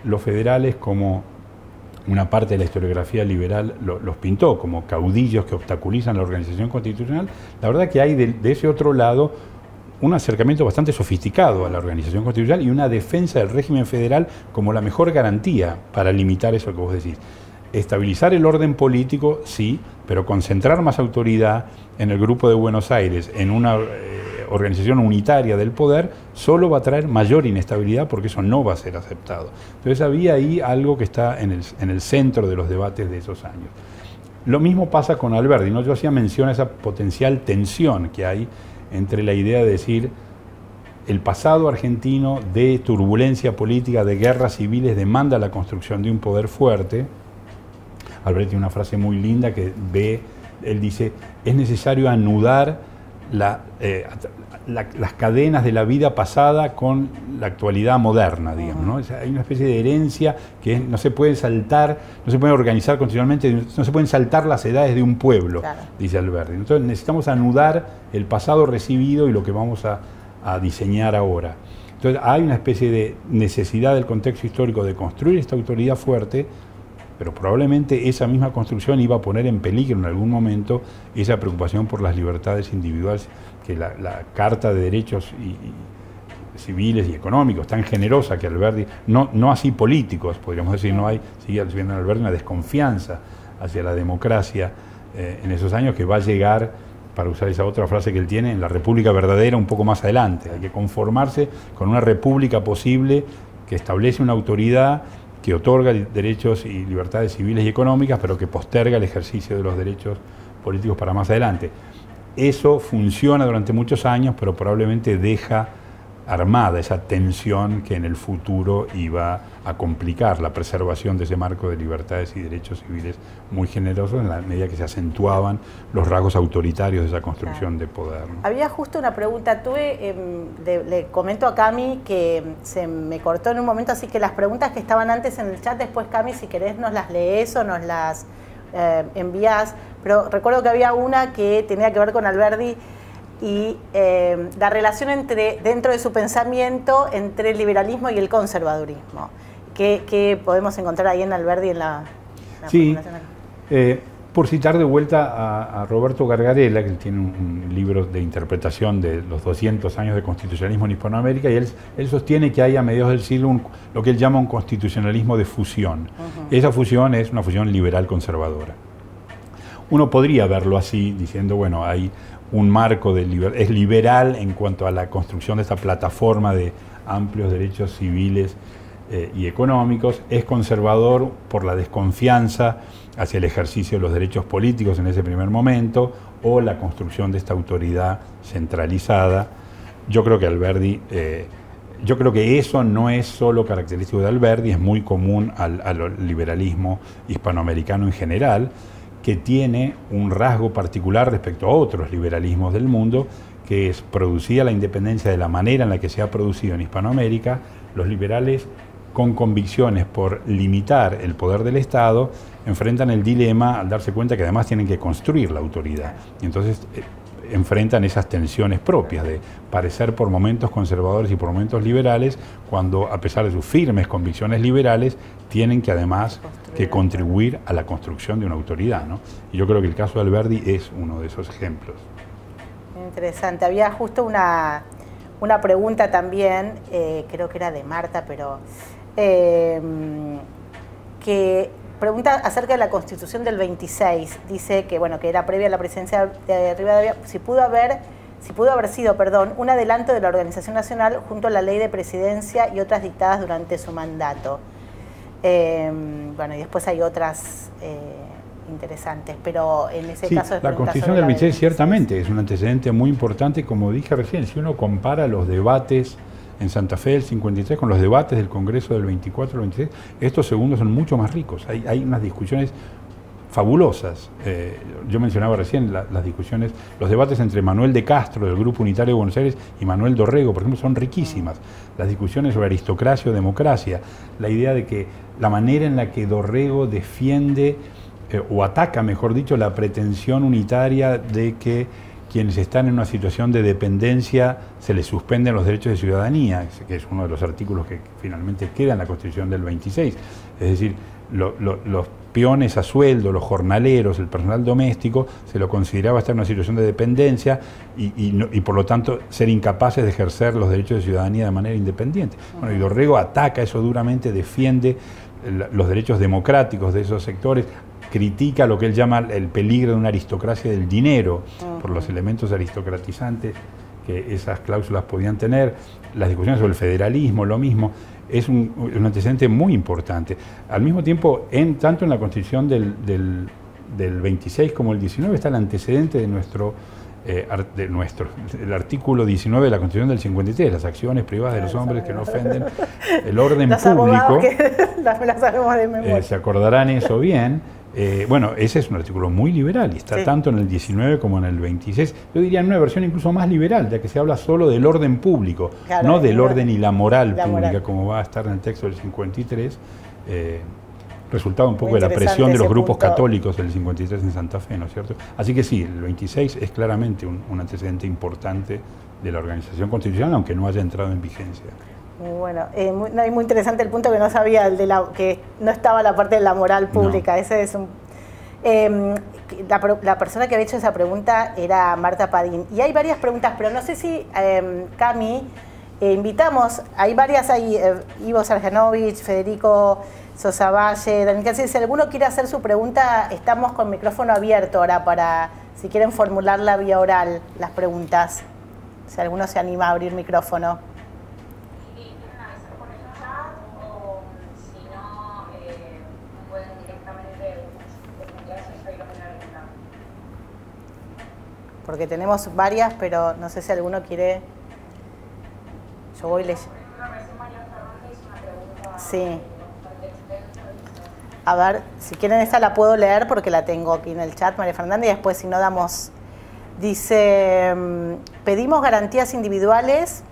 los federales como una parte de la historiografía liberal los pintó como caudillos que obstaculizan la organización constitucional, la verdad que hay de ese otro lado un acercamiento bastante sofisticado a la organización constitucional y una defensa del régimen federal como la mejor garantía para limitar eso que vos decís. Estabilizar el orden político, sí, pero concentrar más autoridad en el Grupo de Buenos Aires, en una organización unitaria del poder, solo va a traer mayor inestabilidad porque eso no va a ser aceptado. Entonces había ahí algo que está en el centro de los debates de esos años. Lo mismo pasa con Alberdi, ¿no? Yo hacía mención a esa potencial tensión que hay entre la idea de decir el pasado argentino de turbulencia política, de guerras civiles, demanda la construcción de un poder fuerte. Alberdi tiene una frase muy linda que él dice, es necesario anudar las cadenas de la vida pasada con la actualidad moderna, digamos, ¿no? O sea, hay una especie de herencia que no se puede saltar, no se puede organizar constitucionalmente, no se pueden saltar las edades de un pueblo, claro, dice Alberdi. Entonces necesitamos anudar el pasado recibido y lo que vamos a diseñar ahora. Entonces hay una especie de necesidad del contexto histórico de construir esta autoridad fuerte, pero probablemente esa misma construcción iba a poner en peligro en algún momento esa preocupación por las libertades individuales, que la Carta de Derechos Civiles y Económicos, tan generosa que Alberdi, no así políticos, podríamos decir, no hay, sigue viendo en Alberdi una desconfianza hacia la democracia en esos años que va a llegar, para usar esa otra frase que él tiene, en la república verdadera un poco más adelante. Hay que conformarse con una república posible que establece una autoridad que otorga derechos y libertades civiles y económicas, pero que posterga el ejercicio de los derechos políticos para más adelante. Eso funciona durante muchos años, pero probablemente deja armada esa tensión que en el futuro iba a complicar la preservación de ese marco de libertades y derechos civiles muy generosos en la medida que se acentuaban los rasgos autoritarios de esa construcción, claro, de poder, ¿no? Había justo una pregunta, le comento a Cami que se me cortó en un momento, así que las preguntas que estaban antes en el chat, después Cami, si querés nos las lees o nos las envías, pero recuerdo que había una que tenía que ver con Alberdi y la relación dentro de su pensamiento entre el liberalismo y el conservadurismo. ¿Qué podemos encontrar ahí en Alberdi en la sí, por citar de vuelta a Roberto Gargarella, que tiene un libro de interpretación de los 200 años de constitucionalismo en Hispanoamérica, y él sostiene que hay a mediados del siglo lo que él llama un constitucionalismo de fusión. Esa fusión es una fusión liberal-conservadora. Uno podría verlo así, diciendo, bueno, hay un marco es liberal en cuanto a la construcción de esta plataforma de amplios derechos civiles y económicos, es conservador por la desconfianza hacia el ejercicio de los derechos políticos en ese primer momento, o la construcción de esta autoridad centralizada. Yo creo que Alberdi, yo creo que eso no es solo característico de Alberdi, es muy común al liberalismo hispanoamericano en general, que tiene un rasgo particular respecto a otros liberalismos del mundo, que es producida la independencia de la manera en la que se ha producido en Hispanoamérica. Los liberales, con convicciones por limitar el poder del Estado, enfrentan el dilema al darse cuenta que además tienen que construir la autoridad. Y entonces enfrentan esas tensiones propias de parecer por momentos conservadores y por momentos liberales, cuando a pesar de sus firmes convicciones liberales, tienen que además que contribuir a la construcción de una autoridad, ¿no? Y yo creo que el caso de Alberdi es uno de esos ejemplos. Interesante. Había justo una pregunta también, creo que era de Marta, pero que pregunta acerca de la Constitución del 26. Dice que, bueno, que era previa a la presidencia de Rivadavia, si pudo haber sido, un adelanto de la Organización Nacional junto a la Ley de Presidencia y otras dictadas durante su mandato. Bueno, y después hay otras interesantes, pero en ese caso... La Constitución del 26 ciertamente es un antecedente muy importante, como dije recién, si uno compara los debates en Santa Fe del 53 con los debates del Congreso del 24 al 26, estos segundos son mucho más ricos, hay unas discusiones fabulosas. Yo mencionaba recién las discusiones, los debates entre Manuel de Castro del Grupo Unitario de Buenos Aires y Manuel Dorrego, por ejemplo, son riquísimas. Las discusiones sobre aristocracia o democracia, la idea de que la manera en la que Dorrego defiende o ataca, mejor dicho, la pretensión unitaria de que quienes están en una situación de dependencia se les suspenden los derechos de ciudadanía, que es uno de los artículos que finalmente queda en la Constitución del 26. Es decir, los peones a sueldo, los jornaleros, el personal doméstico, se lo consideraba estar en una situación de dependencia y por lo tanto ser incapaces de ejercer los derechos de ciudadanía de manera independiente. Bueno, y Dorrego ataca eso duramente, defiende los derechos democráticos de esos sectores, critica lo que él llama el peligro de una aristocracia del dinero, por los elementos aristocratizantes que esas cláusulas podían tener. Las discusiones sobre el federalismo, lo mismo, es un antecedente muy importante. Al mismo tiempo, tanto en la Constitución del 26 como el 19 está el antecedente de el artículo 19 de la Constitución del 53, las acciones privadas de los hombres que no ofenden el orden público. Las sabemos de memoria. Se acordarán eso bien. Bueno, ese es un artículo muy liberal y está tanto en el 19 como en el 26. Yo diría en una versión incluso más liberal, ya que se habla solo del orden público, claro, no del orden y la moral pública, como va a estar en el texto del 53. Resultado un poco de la presión de los grupos católicos del 53 en Santa Fe, ¿no es cierto? Así que sí, el 26 es claramente un antecedente importante de la organización constitucional, aunque no haya entrado en vigencia. Bueno, muy interesante el punto que no sabía, el de que no estaba la parte de la moral pública. No. Ese es un... la persona que había hecho esa pregunta era Marta Padín. Y hay varias preguntas, pero no sé si, Cami, invitamos, hay varias ahí, Ivo Sarjanovich, Federico Sosa Valle, Daniel Cáceres, si alguno quiere hacer su pregunta, estamos con micrófono abierto ahora para, si quieren formularla vía oral, las preguntas. Si alguno se anima a abrir micrófono. Porque tenemos varias, pero no sé si alguno quiere... Yo voy leyendo. Sí. A ver, si quieren esta la puedo leer porque la tengo aquí en el chat, María Fernanda, y después si no damos... Dice, perdimos garantías individuales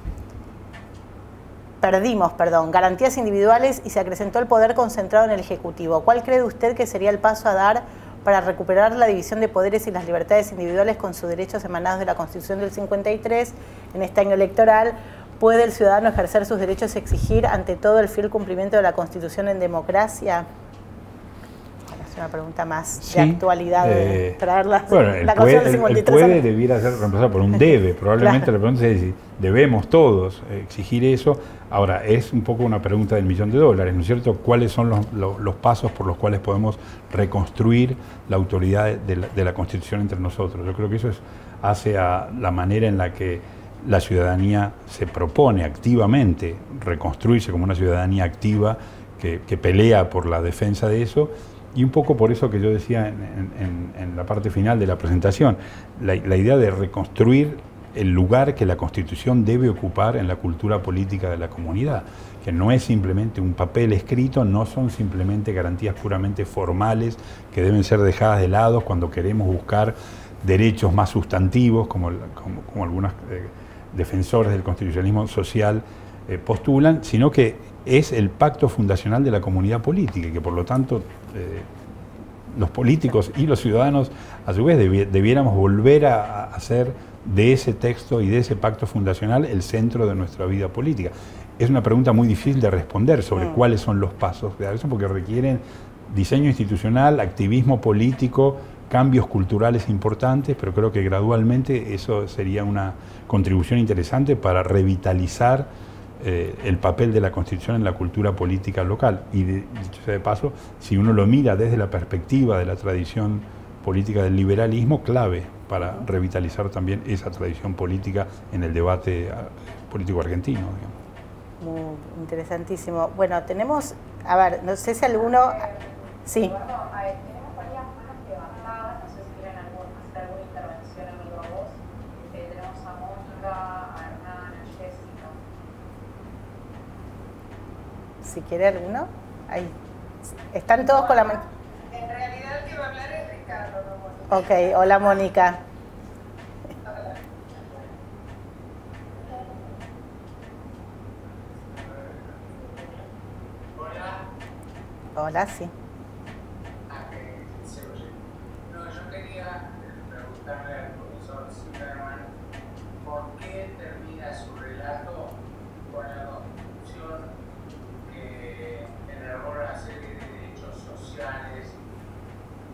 y se acrecentó el poder concentrado en el Ejecutivo. ¿Cuál cree usted que sería el paso a dar para recuperar la división de poderes y las libertades individuales con sus derechos emanados de la Constitución del 53 en este año electoral? ¿Puede el ciudadano ejercer sus derechos y exigir ante todo el fiel cumplimiento de la Constitución en democracia? Es una pregunta más de actualidad, de traer la Constitución del 53. El puede debiera ser reemplazado por un debe. Probablemente claro. La pregunta es si debemos todos exigir eso. Ahora, es un poco una pregunta del $1.000.000, ¿no es cierto? ¿Cuáles son los pasos por los cuales podemos reconstruir la autoridad de la Constitución entre nosotros? Yo creo que eso hace a la manera en la que la ciudadanía se propone activamente reconstruirse como una ciudadanía activa que pelea por la defensa de eso. Y un poco por eso que yo decía en la parte final de la presentación, la idea de reconstruir el lugar que la Constitución debe ocupar en la cultura política de la comunidad, que no es simplemente un papel escrito, no son simplemente garantías puramente formales que deben ser dejadas de lado cuando queremos buscar derechos más sustantivos, como algunos defensores del constitucionalismo social postulan, sino que es el pacto fundacional de la comunidad política y que por lo tanto los políticos y los ciudadanos a su vez debiéramos volver a hacer de ese texto y de ese pacto fundacional el centro de nuestra vida política. Es una pregunta muy difícil de responder sobre cuáles son los pasos de eso, porque requieren diseño institucional, activismo político, cambios culturales importantes, pero creo que gradualmente eso sería una contribución interesante para revitalizar el papel de la Constitución en la cultura política local. Y dicho sea de paso, si uno lo mira desde la perspectiva de la tradición política del liberalismo, clave para revitalizar también esa tradición política en el debate político argentino, digamos. Muy interesantísimo. Bueno, tenemos, a ver, no sé si alguno... Sí. Si quiere alguno, ahí. Están todos con la mano. En realidad el que va a hablar es Ricardo, no Mónica. Ok, hola Mónica. Hola. Hola, sí. Se oye. No, yo quería preguntarle al profesor Zimmerman por qué termina su relato con la Constitución en error a una serie de derechos sociales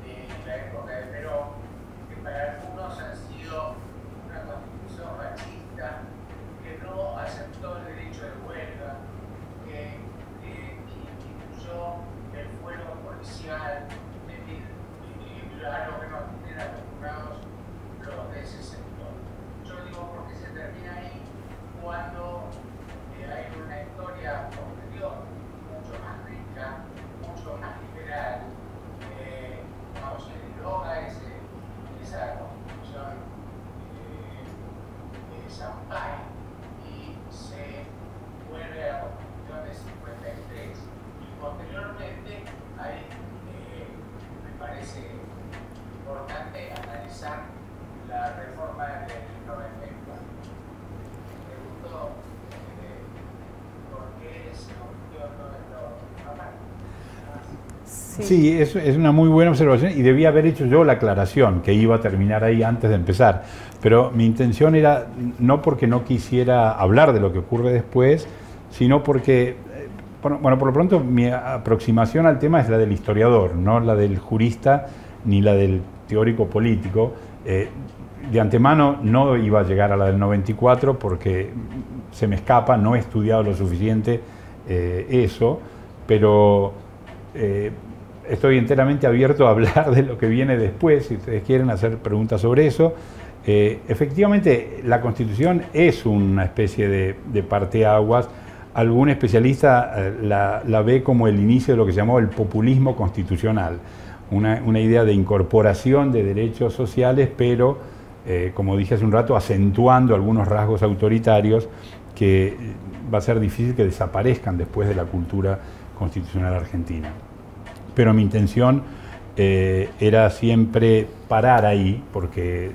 de la época de Perón, que para algunos han sido una constitución machista, que no aceptó el derecho de huelga, que instituyó el fuero policial, a lo que nos tienen acostumbrados los de ese sector. Yo digo porque se termina ahí cuando hay una historia posterior, mucho más rica, mucho más liberal, vamos, se deroga esa constitución de Sampay y se vuelve a la constitución de 53 y posteriormente hay, me parece importante analizar la reforma del 94. Me pregunto por qué se omitió todo esto. Sí, es una muy buena observación y debía haber hecho yo la aclaración que iba a terminar ahí antes de empezar. Pero mi intención era no porque no quisiera hablar de lo que ocurre después, sino porque, bueno, por lo pronto mi aproximación al tema es la del historiador, no la del jurista ni la del teórico político. De antemano no iba a llegar a la del 94 porque se me escapa, no he estudiado lo suficiente eso, pero estoy enteramente abierto a hablar de lo que viene después, si ustedes quieren hacer preguntas sobre eso. Efectivamente, la Constitución es una especie de parteaguas. Algún especialista la ve como el inicio de lo que se llamó el populismo constitucional, una idea de incorporación de derechos sociales, pero, como dije hace un rato, acentuando algunos rasgos autoritarios que va a ser difícil que desaparezcan después de la cultura constitucional argentina. Pero mi intención era siempre parar ahí, porque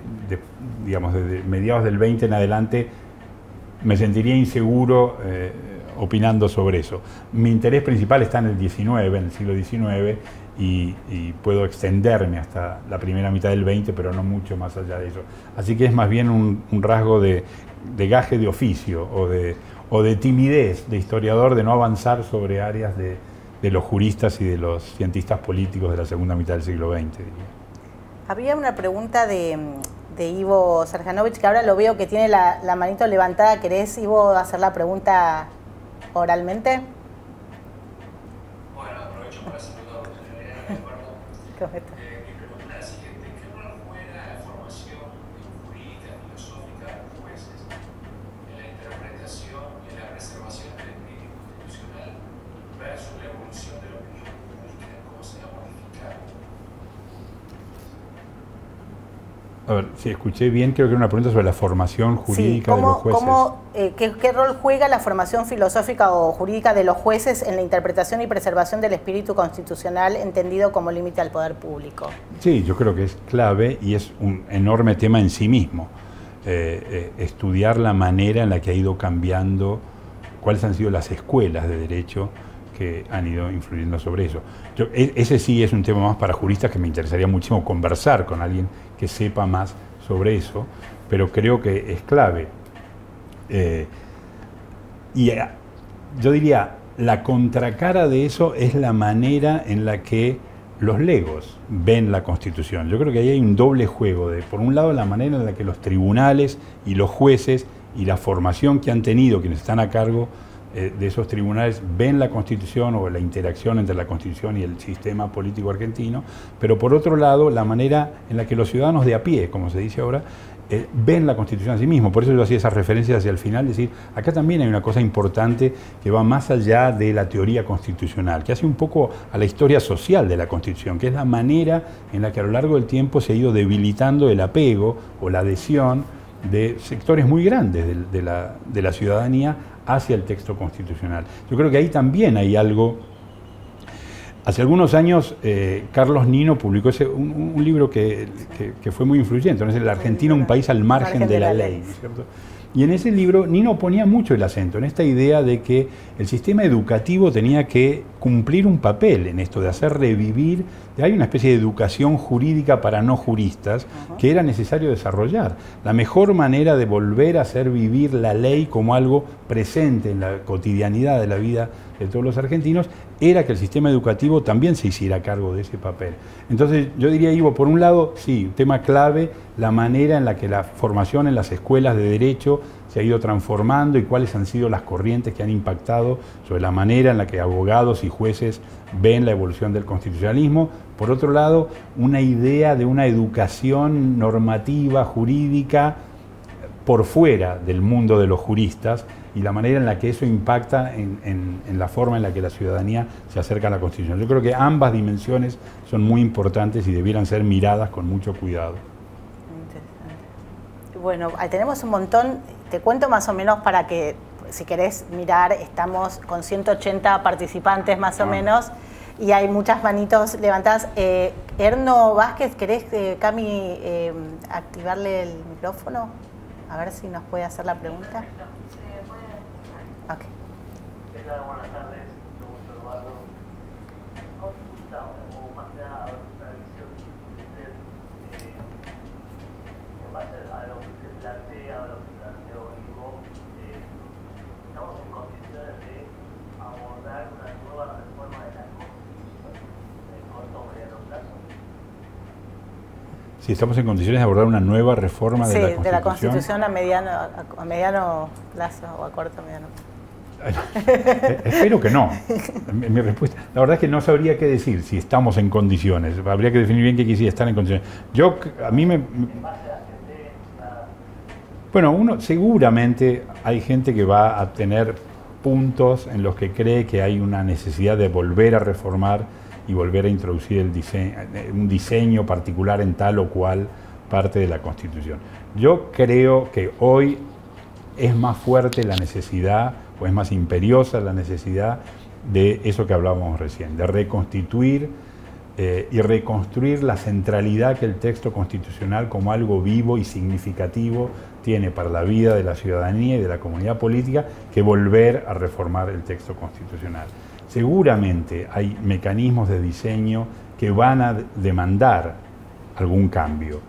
digamos, desde mediados del 20 en adelante me sentiría inseguro opinando sobre eso. Mi interés principal está en el XIX, en el siglo XIX, y puedo extenderme hasta la primera mitad del 20, pero no mucho más allá de eso. Así que es más bien un rasgo de gaje de oficio o de timidez de historiador de no avanzar sobre áreas de los juristas y de los cientistas políticos de la segunda mitad del siglo XX. Diría. Había una pregunta de Ivo Serjanovich, que ahora lo veo que tiene la manito levantada. ¿Querés, Ivo, hacer la pregunta oralmente? Bueno, aprovecho para saludarlos. ¿Cómo estás? Mi pregunta es la siguiente. ¿Qué rol juega la formación jurídica y filosófica de los jueces en la interpretación y en la preservación del espíritu constitucional versus la evolución de la opinión pública? ¿Cómo se va a modificar? A ver, si escuché bien, creo que era una pregunta sobre la formación jurídica de los jueces. ¿Qué rol juega la formación filosófica o jurídica de los jueces en la interpretación y preservación del espíritu constitucional entendido como límite al poder público? Sí, yo creo que es clave y es un enorme tema en sí mismo. Estudiar la manera en la que ha ido cambiando, cuáles han sido las escuelas de derecho que han ido influyendo sobre eso. Ese sí es un tema más para juristas que me interesaría muchísimo conversar con alguien que sepa más sobre eso, pero creo que es clave. Yo diría, la contracara de eso es la manera en la que los legos ven la Constitución. Yo creo que ahí hay un doble juego de, por un lado, la manera en la que los tribunales y los jueces y la formación que han tenido quienes están a cargo de esos tribunales ven la Constitución o la interacción entre la Constitución y el sistema político argentino, pero por otro lado la manera en la que los ciudadanos de a pie, como se dice ahora, ven la Constitución a sí mismo. Por eso yo hacía esas referencias hacia el final, decir, acá también hay una cosa importante que va más allá de la teoría constitucional, que hace un poco a la historia social de la Constitución, que es la manera en la que a lo largo del tiempo se ha ido debilitando el apego o la adhesión de sectores muy grandes de la ciudadanía hacia el texto constitucional. Yo creo que ahí también hay algo. Hace algunos años Carlos Nino publicó un libro que fue muy influyente, ¿no? Es El Argentina, un país al margen de la ley, ¿no es cierto? Y en ese libro Nino ponía mucho el acento en esta idea de que el sistema educativo tenía que cumplir un papel en esto de hacer revivir. Hay una especie de educación jurídica para no juristas que era necesario desarrollar. La mejor manera de volver a hacer vivir la ley como algo presente en la cotidianidad de la vida de todos los argentinos era que el sistema educativo también se hiciera cargo de ese papel. Entonces yo diría, Ivo, por un lado, sí, tema clave, la manera en la que la formación en las escuelas de derecho se ha ido transformando y cuáles han sido las corrientes que han impactado sobre la manera en la que abogados y jueces ven la evolución del constitucionalismo. Por otro lado, una idea de una educación normativa, jurídica, por fuera del mundo de los juristas y la manera en la que eso impacta en la forma en la que la ciudadanía se acerca a la Constitución. Yo creo que ambas dimensiones son muy importantes y debieran ser miradas con mucho cuidado. Bueno, tenemos un montón, te cuento más o menos para que, si querés mirar, estamos con 180 participantes más o menos. Y hay muchas manitos levantadas. Erno Vázquez, ¿querés, Cami, activarle el micrófono? A ver si nos puede hacer la pregunta. Ok. Buenas tardes, mucho gusto, Eduardo. Consulta, o más que nada, una visión de usted, en base a lo que se plantea, a lo que planteó Ivo, estamos en condiciones de abordar una nueva reforma de la Constitución en el corto o mediano plazo. Sí, estamos en condiciones de abordar una nueva reforma de la Constitución. Sí, de la Constitución a mediano plazo o a corto o mediano plazo. Espero que no. Mi respuesta, la verdad es que no sabría qué decir si estamos en condiciones. Habría que definir bien qué quisiera estar en condiciones. Bueno, seguramente hay gente que va a tener puntos en los que cree que hay una necesidad de volver a reformar y volver a introducir un diseño particular en tal o cual parte de la Constitución. Yo creo que hoy es más fuerte la necesidad, o es más imperiosa la necesidad de eso que hablábamos recién, de reconstituir y reconstruir la centralidad que el texto constitucional como algo vivo y significativo tiene para la vida de la ciudadanía y de la comunidad política, que volver a reformar el texto constitucional. Seguramente hay mecanismos de diseño que van a demandar algún cambio.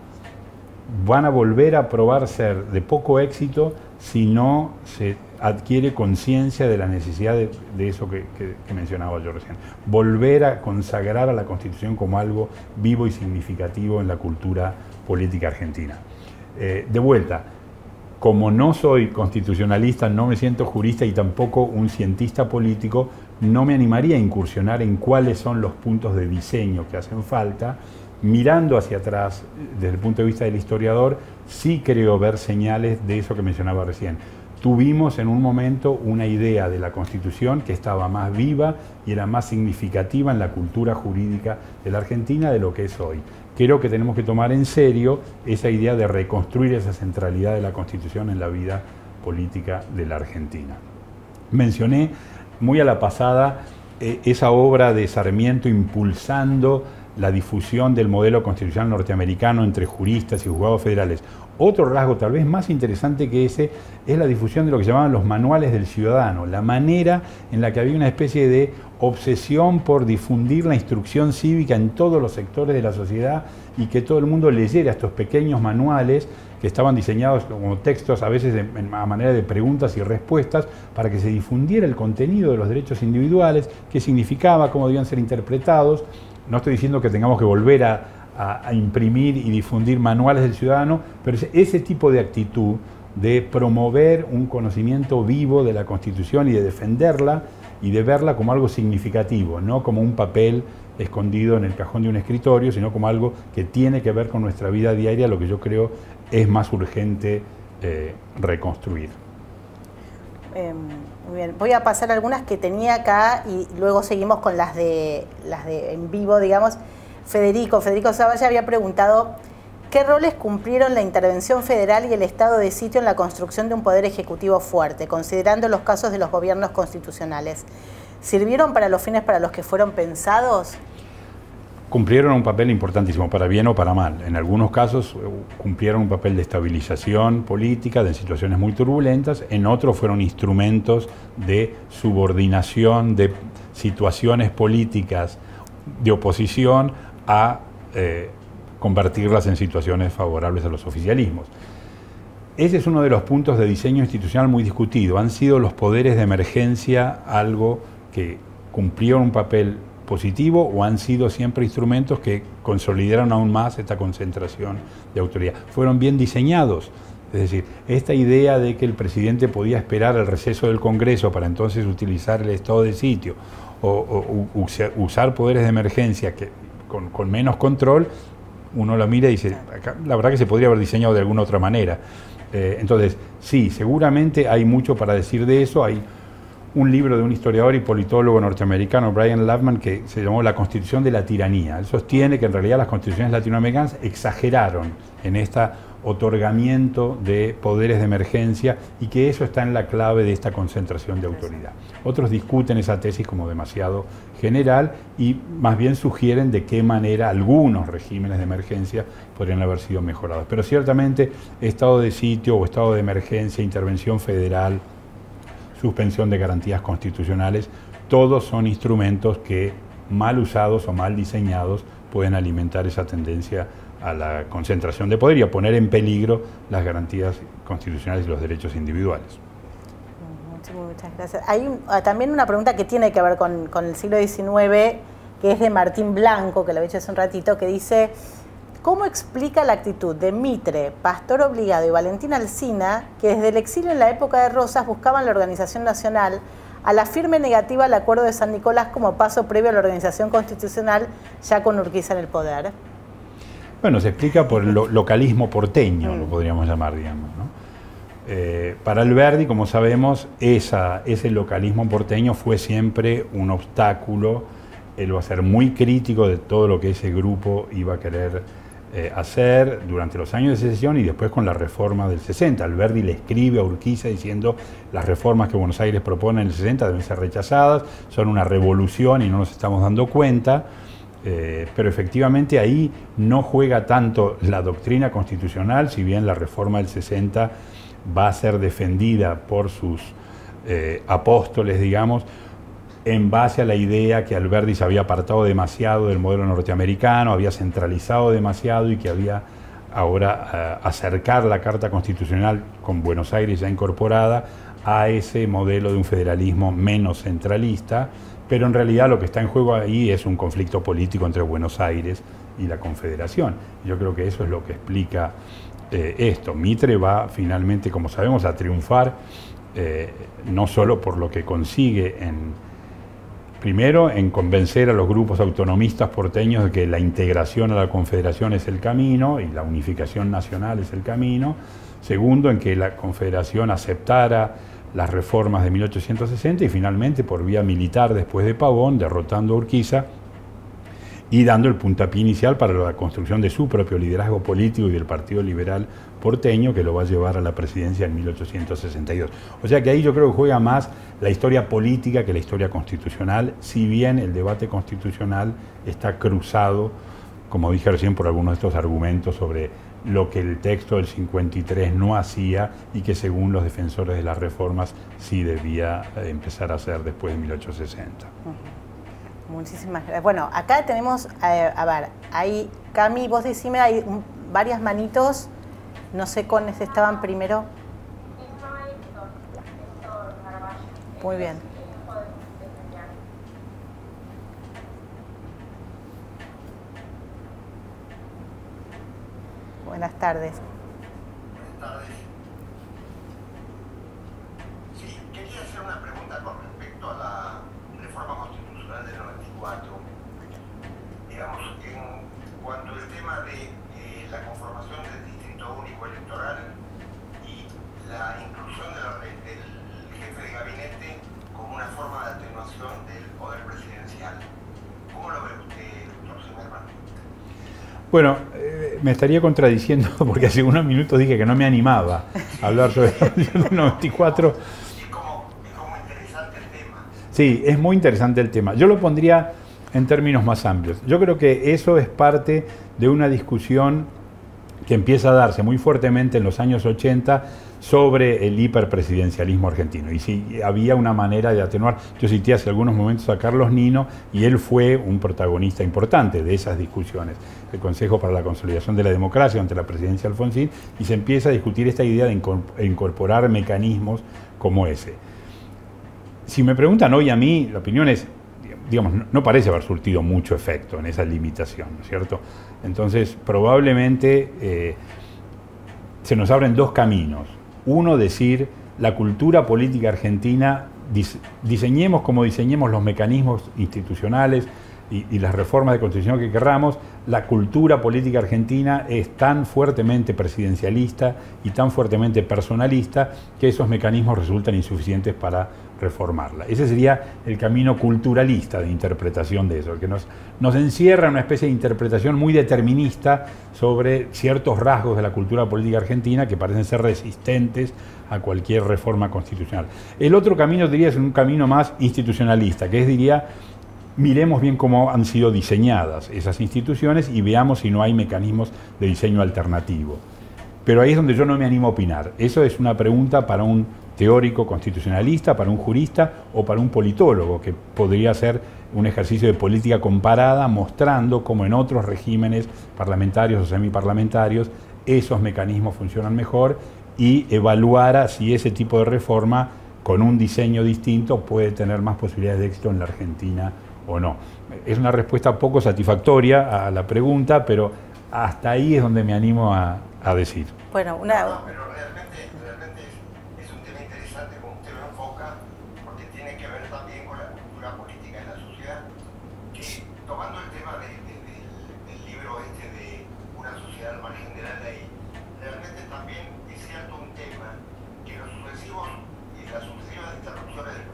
Van a volver a probar ser de poco éxito si no se adquiere conciencia de la necesidad de eso que mencionaba yo recién. Volver a consagrar a la Constitución como algo vivo y significativo en la cultura política argentina. De vuelta, como no soy constitucionalista, no me siento jurista y tampoco un cientista político, no me animaría a incursionar en cuáles son los puntos de diseño que hacen falta. Mirando hacia atrás, desde el punto de vista del historiador, sí creo ver señales de eso que mencionaba recién. Tuvimos en un momento una idea de la Constitución que estaba más viva y era más significativa en la cultura jurídica de la Argentina de lo que es hoy. Creo que tenemos que tomar en serio esa idea de reconstruir esa centralidad de la Constitución en la vida política de la Argentina. Mencioné muy a la pasada esa obra de Sarmiento impulsando la difusión del modelo constitucional norteamericano entre juristas y juzgados federales. Otro rasgo tal vez más interesante que ese es la difusión de lo que llamaban los manuales del ciudadano, la manera en la que había una especie de obsesión por difundir la instrucción cívica en todos los sectores de la sociedad y que todo el mundo leyera estos pequeños manuales que estaban diseñados como textos a veces a manera de preguntas y respuestas para que se difundiera el contenido de los derechos individuales, qué significaba, cómo debían ser interpretados. No estoy diciendo que tengamos que volver a imprimir y difundir manuales del ciudadano, pero ese tipo de actitud de promover un conocimiento vivo de la Constitución y de defenderla y de verla como algo significativo, no como un papel escondido en el cajón de un escritorio, sino como algo que tiene que ver con nuestra vida diaria, lo que yo creo es más urgente reconstruir. Muy bien, voy a pasar algunas que tenía acá y luego seguimos con las de en vivo, digamos. Federico Zavalla había preguntado ¿qué roles cumplieron la intervención federal y el estado de sitio en la construcción de un poder ejecutivo fuerte, considerando los casos de los gobiernos constitucionales? ¿Sirvieron para los fines para los que fueron pensados? Cumplieron un papel importantísimo, para bien o para mal. En algunos casos cumplieron un papel de estabilización política de situaciones muy turbulentas, en otros fueron instrumentos de subordinación de situaciones políticas de oposición a convertirlas en situaciones favorables a los oficialismos. Ese es uno de los puntos de diseño institucional muy discutido. Han sido los poderes de emergencia algo que cumplieron un papel positivo o han sido siempre instrumentos que consolidaron aún más esta concentración de autoridad. Fueron bien diseñados, es decir, esta idea de que el presidente podía esperar el receso del Congreso para entonces utilizar el estado de sitio o usar poderes de emergencia que, con menos control, uno lo mira y dice, acá, la verdad que se podría haber diseñado de alguna otra manera. Entonces, sí, seguramente hay mucho para decir de eso. Hay un libro de un historiador y politólogo norteamericano, Brian Lavman, que se llamó La Constitución de la Tiranía. Él sostiene que en realidad las constituciones latinoamericanas exageraron en esta otorgamiento de poderes de emergencia y que eso está en la clave de esta concentración de autoridad. Otros discuten esa tesis como demasiado general y más bien sugieren de qué manera algunos regímenes de emergencia podrían haber sido mejorados. Pero ciertamente estado de sitio o estado de emergencia, intervención federal, suspensión de garantías constitucionales, todos son instrumentos que mal usados o mal diseñados pueden alimentar esa tendencia a la concentración de poder y a poner en peligro las garantías constitucionales y los derechos individuales. Muchas gracias. Hay también una pregunta que tiene que ver con el siglo XIX, que es de Martín Blanco, que lo he hecho hace un ratito, que dice: ¿cómo explica la actitud de Mitre, Pastor Obligado y Valentín Alsina, que desde el exilio en la época de Rosas buscaban la organización nacional, a la firme negativa al Acuerdo de San Nicolás como paso previo a la organización constitucional ya con Urquiza en el poder? Bueno, se explica por el localismo porteño, lo podríamos llamar, digamos, ¿no? Para Alberdi, como sabemos, ese localismo porteño fue siempre un obstáculo. Él va a ser muy crítico de todo lo que ese grupo iba a querer hacer durante los años de secesión y después con la reforma del 60. Alberdi le escribe a Urquiza diciendo: las reformas que Buenos Aires propone en el 60 deben ser rechazadas, son una revolución y no nos estamos dando cuenta. Pero efectivamente ahí no juega tanto la doctrina constitucional, si bien la reforma del 60 va a ser defendida por sus apóstoles, digamos, en base a la idea que Alberdi se había apartado demasiado del modelo norteamericano, había centralizado demasiado y que había ahora acercar la Carta Constitucional con Buenos Aires ya incorporada a ese modelo de un federalismo menos centralista. Pero en realidad lo que está en juego ahí es un conflicto político entre Buenos Aires y la Confederación. Yo creo que eso es lo que explica esto. Mitre va finalmente, como sabemos, a triunfar, no solo por lo que consigue primero en convencer a los grupos autonomistas porteños de que la integración a la Confederación es el camino y la unificación nacional es el camino. Segundo, en que la Confederación aceptara las reformas de 1860 y finalmente por vía militar después de Pavón, derrotando a Urquiza y dando el puntapié inicial para la construcción de su propio liderazgo político y del Partido Liberal porteño, que lo va a llevar a la presidencia en 1862. O sea que ahí yo creo que juega más la historia política que la historia constitucional, si bien el debate constitucional está cruzado, como dije recién, por algunos de estos argumentos sobre lo que el texto del 53 no hacía y que según los defensores de las reformas sí debía empezar a hacer después de 1860. Muchísimas gracias. Bueno, acá tenemos, a ver, hay, Cami, vos decime, hay varias manitos, no sé cuáles estaban primero. Muy bien. Buenas tardes. Buenas tardes. Sí, quería hacer una pregunta con respecto a la reforma constitucional del 94. Digamos, en cuanto al tema de la conformación del Distrito Único Electoral y la inclusión del jefe de gabinete como una forma de atenuación del poder presidencial. ¿Cómo lo ve usted, doctor Zimmermann? Bueno, me estaría contradiciendo porque hace unos minutos dije que no me animaba a hablar sobre el 94. Es como interesante el tema. Sí, es muy interesante el tema. Yo lo pondría en términos más amplios. Yo creo que eso es parte de una discusión que empieza a darse muy fuertemente en los años 80 sobre el hiperpresidencialismo argentino y si había una manera de atenuar. Yo cité hace algunos momentos a Carlos Nino y él fue un protagonista importante de esas discusiones, el Consejo para la Consolidación de la Democracia ante la presidencia de Alfonsín, y se empieza a discutir esta idea de incorporar mecanismos como ese. Si me preguntan hoy a mí, la opinión es, digamos, no parece haber surtido mucho efecto en esa limitación, ¿no es cierto? Entonces, probablemente se nos abren dos caminos. Uno, decir, la cultura política argentina, diseñemos como diseñemos los mecanismos institucionales, y las reformas de constitución que querramos, la cultura política argentina es tan fuertemente presidencialista y tan fuertemente personalista que esos mecanismos resultan insuficientes para reformarla. Ese sería el camino culturalista de interpretación de eso, el que nos encierra en una especie de interpretación muy determinista sobre ciertos rasgos de la cultura política argentina que parecen ser resistentes a cualquier reforma constitucional. El otro camino, diría, es un camino más institucionalista, que es, diría, miremos bien cómo han sido diseñadas esas instituciones y veamos si no hay mecanismos de diseño alternativo. Pero ahí es donde yo no me animo a opinar. Eso es una pregunta para un teórico constitucionalista, para un jurista o para un politólogo, que podría ser un ejercicio de política comparada, mostrando cómo en otros regímenes parlamentarios o semiparlamentarios esos mecanismos funcionan mejor y evaluar si ese tipo de reforma con un diseño distinto puede tener más posibilidades de éxito en la Argentina o no. Es una respuesta poco satisfactoria a la pregunta, pero hasta ahí es donde me animo a decir. Bueno, Pero realmente es un tema interesante como usted lo enfoca, porque tiene que ver también con la cultura política de la sociedad, que tomando el tema del libro este de Una sociedad al margen de la ley, realmente también es cierto un tema que las sucesivas interrupciones de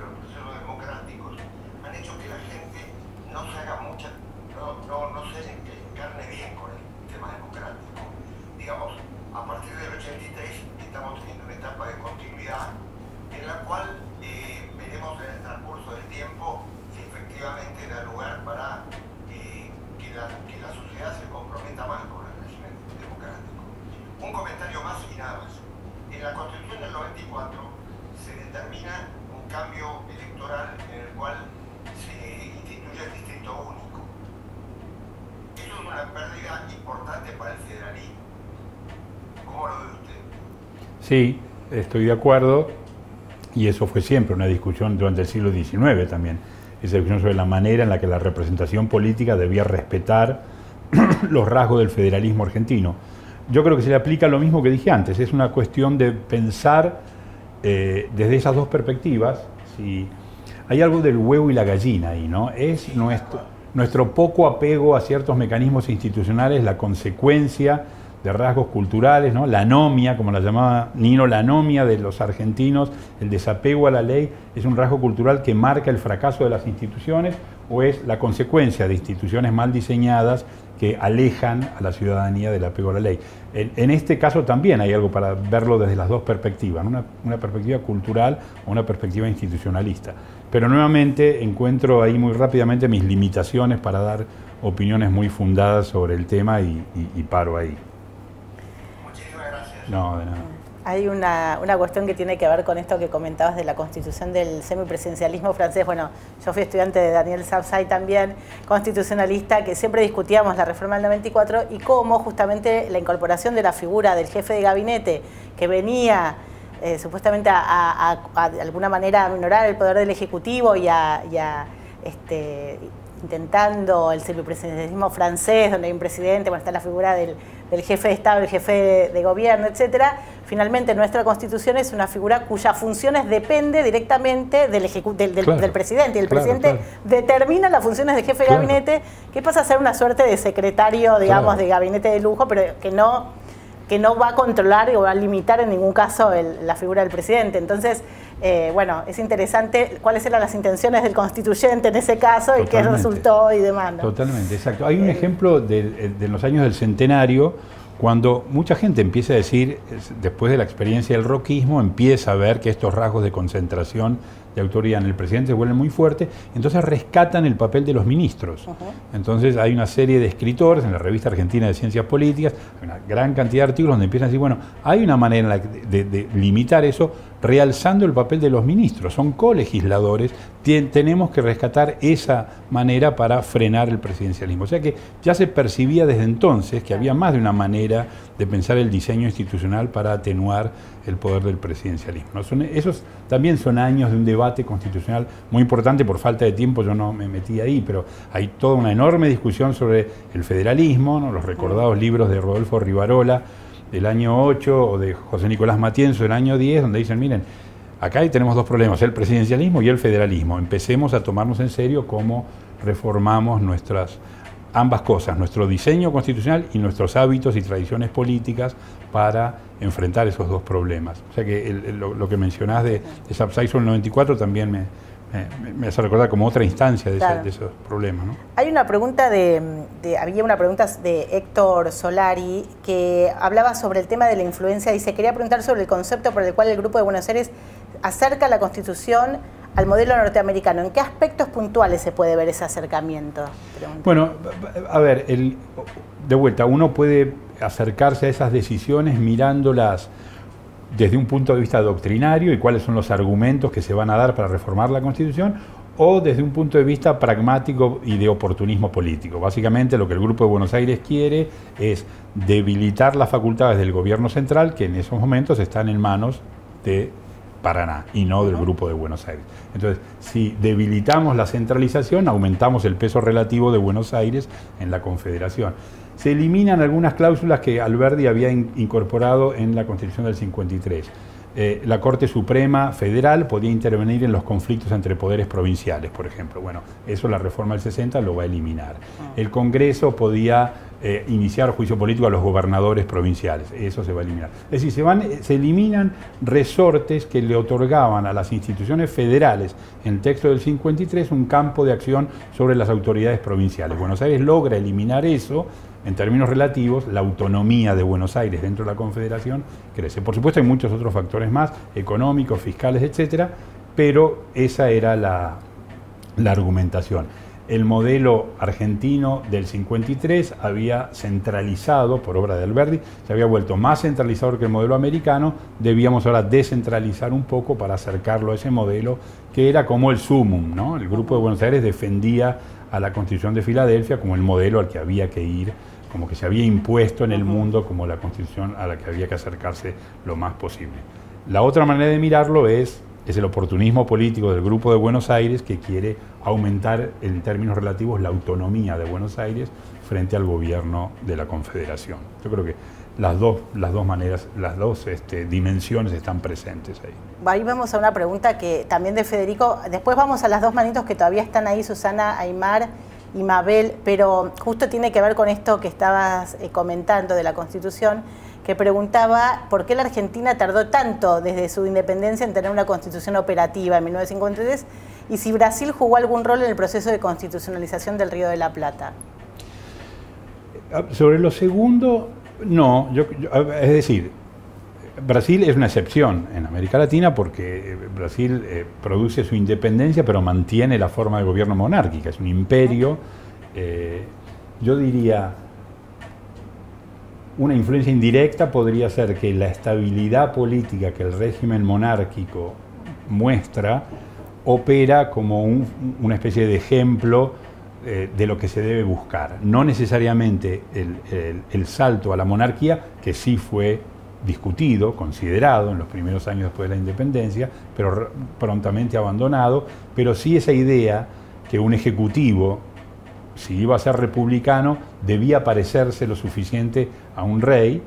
los procesos democráticos han hecho que la gente no se haga no se encarne bien con el tema democrático. Digamos, a partir del 83 estamos teniendo una etapa de continuidad en la cual veremos en el transcurso del tiempo si efectivamente da lugar para que la sociedad se comprometa más con el régimen democrático. Un comentario más y nada más. En la Constitución del 94 se determina un cambio electoral en el cual se instituye el distrito único. Eso es una pérdida importante para el federalismo. ¿Cómo lo ve usted? Sí, estoy de acuerdo, y eso fue siempre una discusión durante el siglo XIX también, esa discusión sobre la manera en la que la representación política debía respetar los rasgos del federalismo argentino. Yo creo que se le aplica lo mismo que dije antes, es una cuestión de pensar desde esas dos perspectivas, si hay algo del huevo y la gallina ahí, ¿no? Es nuestro poco apego a ciertos mecanismos institucionales, la consecuencia de rasgos culturales, ¿no? La anomia, como la llamaba Nino, la anomia de los argentinos, el desapego a la ley, ¿es un rasgo cultural que marca el fracaso de las instituciones o es la consecuencia de instituciones mal diseñadas que alejan a la ciudadanía del apego a la ley? En este caso también hay algo para verlo desde las dos perspectivas, ¿no? Una perspectiva cultural o una perspectiva institucionalista. Pero nuevamente encuentro ahí muy rápidamente mis limitaciones para dar opiniones muy fundadas sobre el tema y paro ahí. Muchísimas gracias. No, de nada. Hay una cuestión que tiene que ver con esto que comentabas de la constitución del semipresidencialismo francés. Bueno, yo fui estudiante de Daniel Sapsay también, constitucionalista, que siempre discutíamos la reforma del 94 y cómo justamente la incorporación de la figura del jefe de gabinete que venía supuestamente de alguna manera a minorar el poder del Ejecutivo y intentando el semipresidencialismo francés, donde hay un presidente, bueno, está la figura del jefe de Estado, el jefe de gobierno, etcétera. Finalmente, nuestra Constitución es una figura cuyas funciones depende directamente del presidente. Y el presidente determina las funciones del jefe de gabinete, que pasa a ser una suerte de secretario, digamos, de gabinete de lujo, pero que no va a controlar o va a limitar en ningún caso la figura del presidente. Entonces, bueno, es interesante cuáles eran las intenciones del constituyente en ese caso y qué resultó y demás, ¿no? Totalmente, exacto. Hay un ejemplo de los años del centenario, cuando mucha gente empieza a decir, después de la experiencia del roquismo, empieza a ver que estos rasgos de concentración de autoridad en el presidente se vuelven muy fuertes, entonces rescatan el papel de los ministros. Entonces hay una serie de escritores en la Revista Argentina de Ciencias Políticas, hay una gran cantidad de artículos donde empiezan a decir, bueno, hay una manera de limitar eso realzando el papel de los ministros, son colegisladores, tenemos que rescatar esa manera para frenar el presidencialismo. O sea que ya se percibía desde entonces que había más de una manera de pensar el diseño institucional para atenuar el poder del presidencialismo, ¿no? Esos también son años de un debate constitucional muy importante. Por falta de tiempo yo no me metí ahí, pero hay toda una enorme discusión sobre el federalismo, ¿no? Los recordados libros de Rodolfo Rivarola del año 8 o de José Nicolás Matienzo del año 10, donde dicen, miren, acá tenemos dos problemas, el presidencialismo y el federalismo. Empecemos a tomarnos en serio cómo reformamos ambas cosas, nuestro diseño constitucional y nuestros hábitos y tradiciones políticas para enfrentar esos dos problemas. O sea que lo que mencionás de Sapsay sobre el 94 también me hace recordar como otra instancia de, claro, de esos problemas, ¿no? Hay una pregunta había una pregunta de Héctor Solari que hablaba sobre el tema de la influencia. Dice, quería preguntar sobre el concepto por el cual el Grupo de Buenos Aires acerca la Constitución al modelo norteamericano. ¿En qué aspectos puntuales se puede ver ese acercamiento? Pregunta. Bueno, a ver, de vuelta, uno puede acercarse a esas decisiones mirándolas desde un punto de vista doctrinario y cuáles son los argumentos que se van a dar para reformar la Constitución, o desde un punto de vista pragmático y de oportunismo político. Básicamente lo que el Grupo de Buenos Aires quiere es debilitar las facultades del gobierno central, que en esos momentos están en manos de Paraná y no del Grupo de Buenos Aires. Entonces, si debilitamos la centralización, aumentamos el peso relativo de Buenos Aires en la Confederación. Se eliminan algunas cláusulas que Alberdi había incorporado en la Constitución del 53. La Corte Suprema Federal podía intervenir en los conflictos entre poderes provinciales, por ejemplo. Bueno, eso la reforma del 60 lo va a eliminar. El Congreso podía iniciar juicio político a los gobernadores provinciales, eso se va a eliminar. Es decir, se eliminan resortes que le otorgaban a las instituciones federales en el texto del 53 un campo de acción sobre las autoridades provinciales. Buenos Aires logra eliminar eso. En términos relativos, la autonomía de Buenos Aires dentro de la Confederación crece. Por supuesto, hay muchos otros factores más, económicos, fiscales, etcétera, pero esa era la argumentación. El modelo argentino del 53 había centralizado, por obra de Alberdi, se había vuelto más centralizador que el modelo americano. Debíamos ahora descentralizar un poco para acercarlo a ese modelo que era como el sumum, ¿no? El Grupo de Buenos Aires defendía a la Constitución de Filadelfia como el modelo al que había que ir, como que se había impuesto en el mundo como la Constitución a la que había que acercarse lo más posible. La otra manera de mirarlo es el oportunismo político del Grupo de Buenos Aires, que quiere aumentar en términos relativos la autonomía de Buenos Aires frente al gobierno de la Confederación. Yo creo que las dos maneras, las dos dimensiones están presentes ahí. Ahí vamos a una pregunta que también de Federico. Después vamos a las dos manitos que todavía están ahí, Susana, Aymar y Mabel, pero justo tiene que ver con esto que estabas comentando de la Constitución, que preguntaba por qué la Argentina tardó tanto desde su independencia en tener una Constitución operativa en 1953 y si Brasil jugó algún rol en el proceso de constitucionalización del Río de la Plata. Sobre lo segundo, no. Es decir, Brasil es una excepción en América Latina porque Brasil produce su independencia pero mantiene la forma de gobierno monárquica, es un imperio. Yo diría, una influencia indirecta podría ser que la estabilidad política que el régimen monárquico muestra opera como una especie de ejemplo de lo que se debe buscar. No necesariamente el salto a la monarquía, que sí fue discutido, considerado en los primeros años después de la independencia, pero prontamente abandonado, pero sí esa idea que un ejecutivo, si iba a ser republicano, debía parecerse lo suficiente a un rey,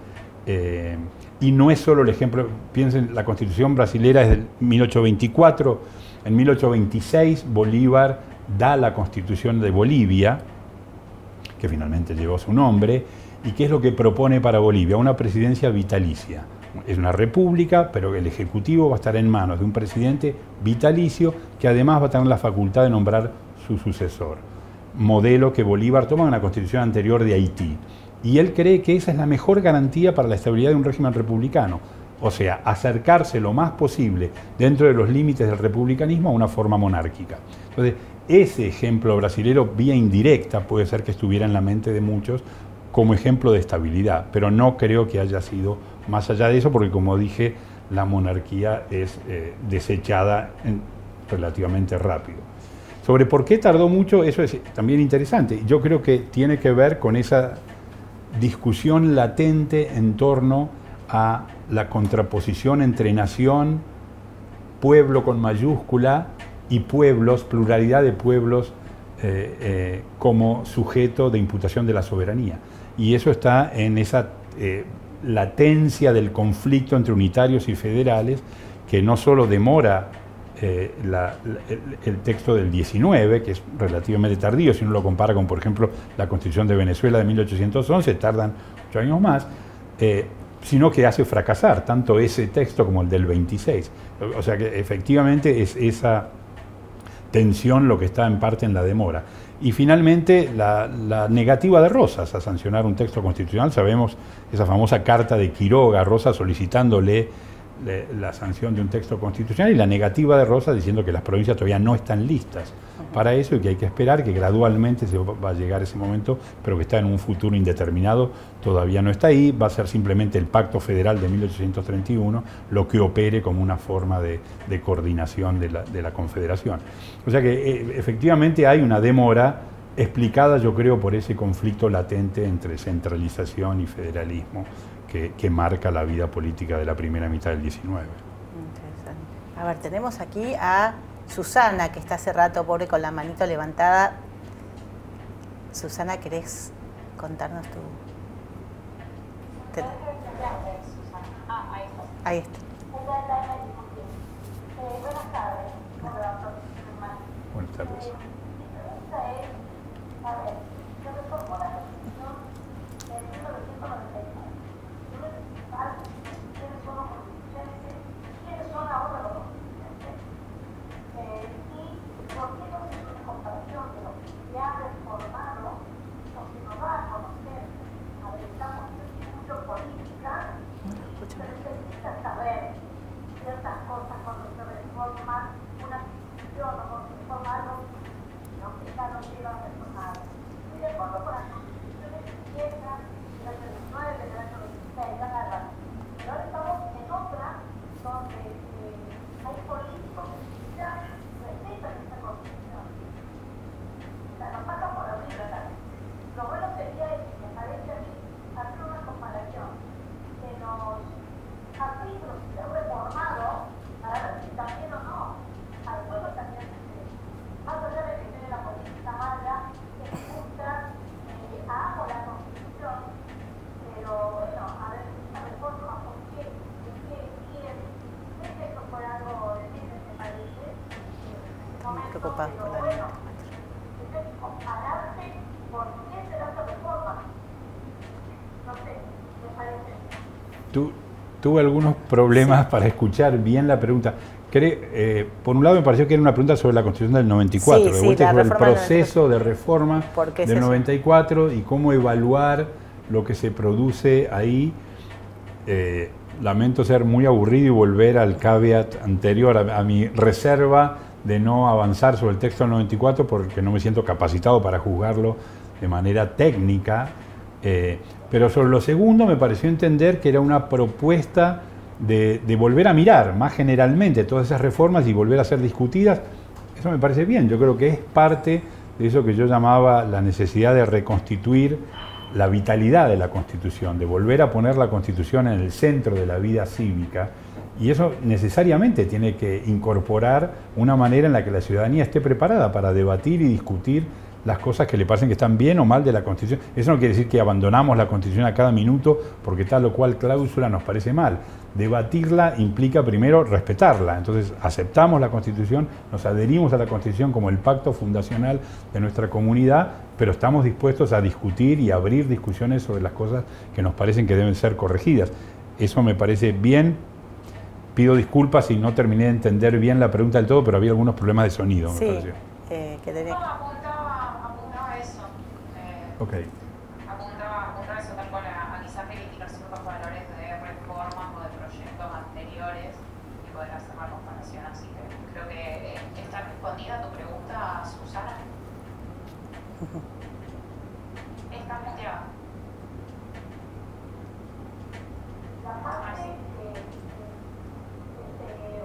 y no es solo el ejemplo. Piensen, la Constitución brasilera es del 1824, en 1826 Bolívar da la Constitución de Bolivia, que finalmente llevó su nombre. ¿Y qué es lo que propone para Bolivia? Una presidencia vitalicia. Es una república, pero el Ejecutivo va a estar en manos de un presidente vitalicio que además va a tener la facultad de nombrar su sucesor. Modelo que Bolívar toma en una constitución anterior de Haití. Y él cree que esa es la mejor garantía para la estabilidad de un régimen republicano. O sea, acercarse lo más posible dentro de los límites del republicanismo a una forma monárquica. Entonces, ese ejemplo brasilero, vía indirecta, puede ser que estuviera en la mente de muchos como ejemplo de estabilidad, pero no creo que haya sido más allá de eso, porque como dije, la monarquía es desechada relativamente rápido. Sobre por qué tardó mucho, eso es también interesante. Yo creo que tiene que ver con esa discusión latente en torno a la contraposición entre nación, pueblo con mayúscula, y pueblos, pluralidad de pueblos como sujeto de imputación de la soberanía. Y eso está en esa latencia del conflicto entre unitarios y federales, que no solo demora el texto del 19, que es relativamente tardío, si uno lo compara con, por ejemplo, la Constitución de Venezuela de 1811, tardan 8 años más, sino que hace fracasar tanto ese texto como el del 26. O sea que efectivamente es esa tensión lo que está en parte en la demora. Y finalmente la negativa de Rosas a sancionar un texto constitucional. Sabemos esa famosa carta de Quiroga a Rosas solicitándole la sanción de un texto constitucional, y la negativa de Rosas diciendo que las provincias todavía no están listas para eso y que hay que esperar, que gradualmente se va a llegar ese momento, pero que está en un futuro indeterminado, todavía no está ahí. Va a ser simplemente el Pacto Federal de 1831 lo que opere como una forma de coordinación de la Confederación. O sea que efectivamente hay una demora explicada, yo creo, por ese conflicto latente entre centralización y federalismo que marca la vida política de la primera mitad del 19. Interesante. A ver, tenemos aquí a Susana, que está hace rato, pobre, con la manito levantada. Susana, ¿querés contarnos tu...? Ahí está. Buenas tardes. Buenas tardes. Mi pregunta es, a ver, se reformó la Constitución en 1999. ¿Quiénes son los constituyentes? ¿Quiénes son ahora los constituyentes? ¿Y por qué no se hizo una comparación de lo que se ha reformado, lo que nos va a conocer? A ver, estamos mucho política, pero se necesita saber ciertas cosas cuando se reforma una constitución o cuando se reforma algo, ¿no? Que ya no lleva a reformar. Estoy de acuerdo con las constituciones viejas del año 19, del año 26, ya nada. Pero ahora estamos en otra donde hay políticos que ya respetan esta constitución. O sea, nos pasa por abrir la cara. Lo bueno sería, me parece a mí, hacer una comparación de los artículos que se han reformado para ver si también o no al pueblo también más allá de que tiene la política mala que se gusta amo la constitución, pero bueno, a ver esta reforma, ¿por qué? ¿De qué? ¿Quién? ¿Ves que esto fue algo de mí, me parece? Preocupada por la bueno, es compararse por qué se da esta reforma. No sé, me parece. Tuve algunos problemas para escuchar bien la pregunta. Por un lado me pareció que era una pregunta sobre la Constitución del 94, de vuelta sobre el proceso de reforma del 94 y cómo evaluar lo que se produce ahí. Lamento ser muy aburrido y volver al caveat anterior, a mi reserva de no avanzar sobre el texto del 94 porque no me siento capacitado para juzgarlo de manera técnica. Pero sobre lo segundo me pareció entender que era una propuesta de volver a mirar más generalmente todas esas reformas y volver a ser discutidas. Eso me parece bien, yo creo que es parte de eso que yo llamaba la necesidad de reconstituir la vitalidad de la Constitución, de volver a poner la Constitución en el centro de la vida cívica, y eso necesariamente tiene que incorporar una manera en la que la ciudadanía esté preparada para debatir y discutir las cosas que le parecen que están bien o mal de la Constitución. Eso no quiere decir que abandonamos la Constitución a cada minuto porque tal o cual cláusula nos parece mal. Debatirla implica primero respetarla. Entonces aceptamos la Constitución, nos adherimos a la Constitución como el pacto fundacional de nuestra comunidad, pero estamos dispuestos a discutir y abrir discusiones sobre las cosas que nos parecen que deben ser corregidas. Eso me parece bien. Pido disculpas si no terminé de entender bien la pregunta del todo, pero había algunos problemas de sonido, me pareció. Que tenés... Apuntaba eso. Okay. Apuntaba eso tal cual a quizás reivindicar ciertos valores de reformas o de proyectos anteriores y poder hacer la comparación. Así que creo que está respondida tu pregunta, Susana. Está muteada. La parte de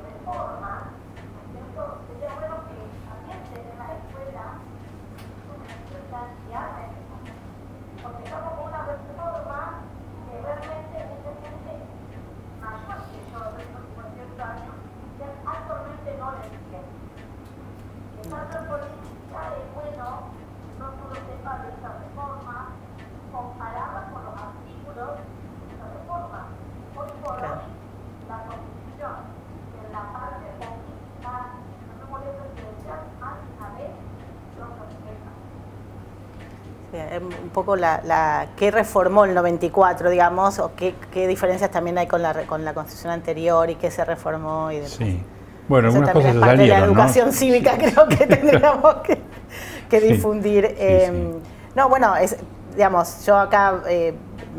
reforma, sería bueno que también se dé en la escuela porque estamos con una reforma que realmente mucha gente mayor que yo, de estos 50 años, que actualmente no le entiende. Que tanto en política es bueno no solo un poco qué reformó el 94, digamos, o qué diferencias también hay con la Constitución anterior y qué se reformó y demás. Sí. Bueno, eso algunas cosas es se parte salieron, de la educación ¿no? cívica, creo que tendríamos que difundir. Sí. No, bueno, digamos, yo acá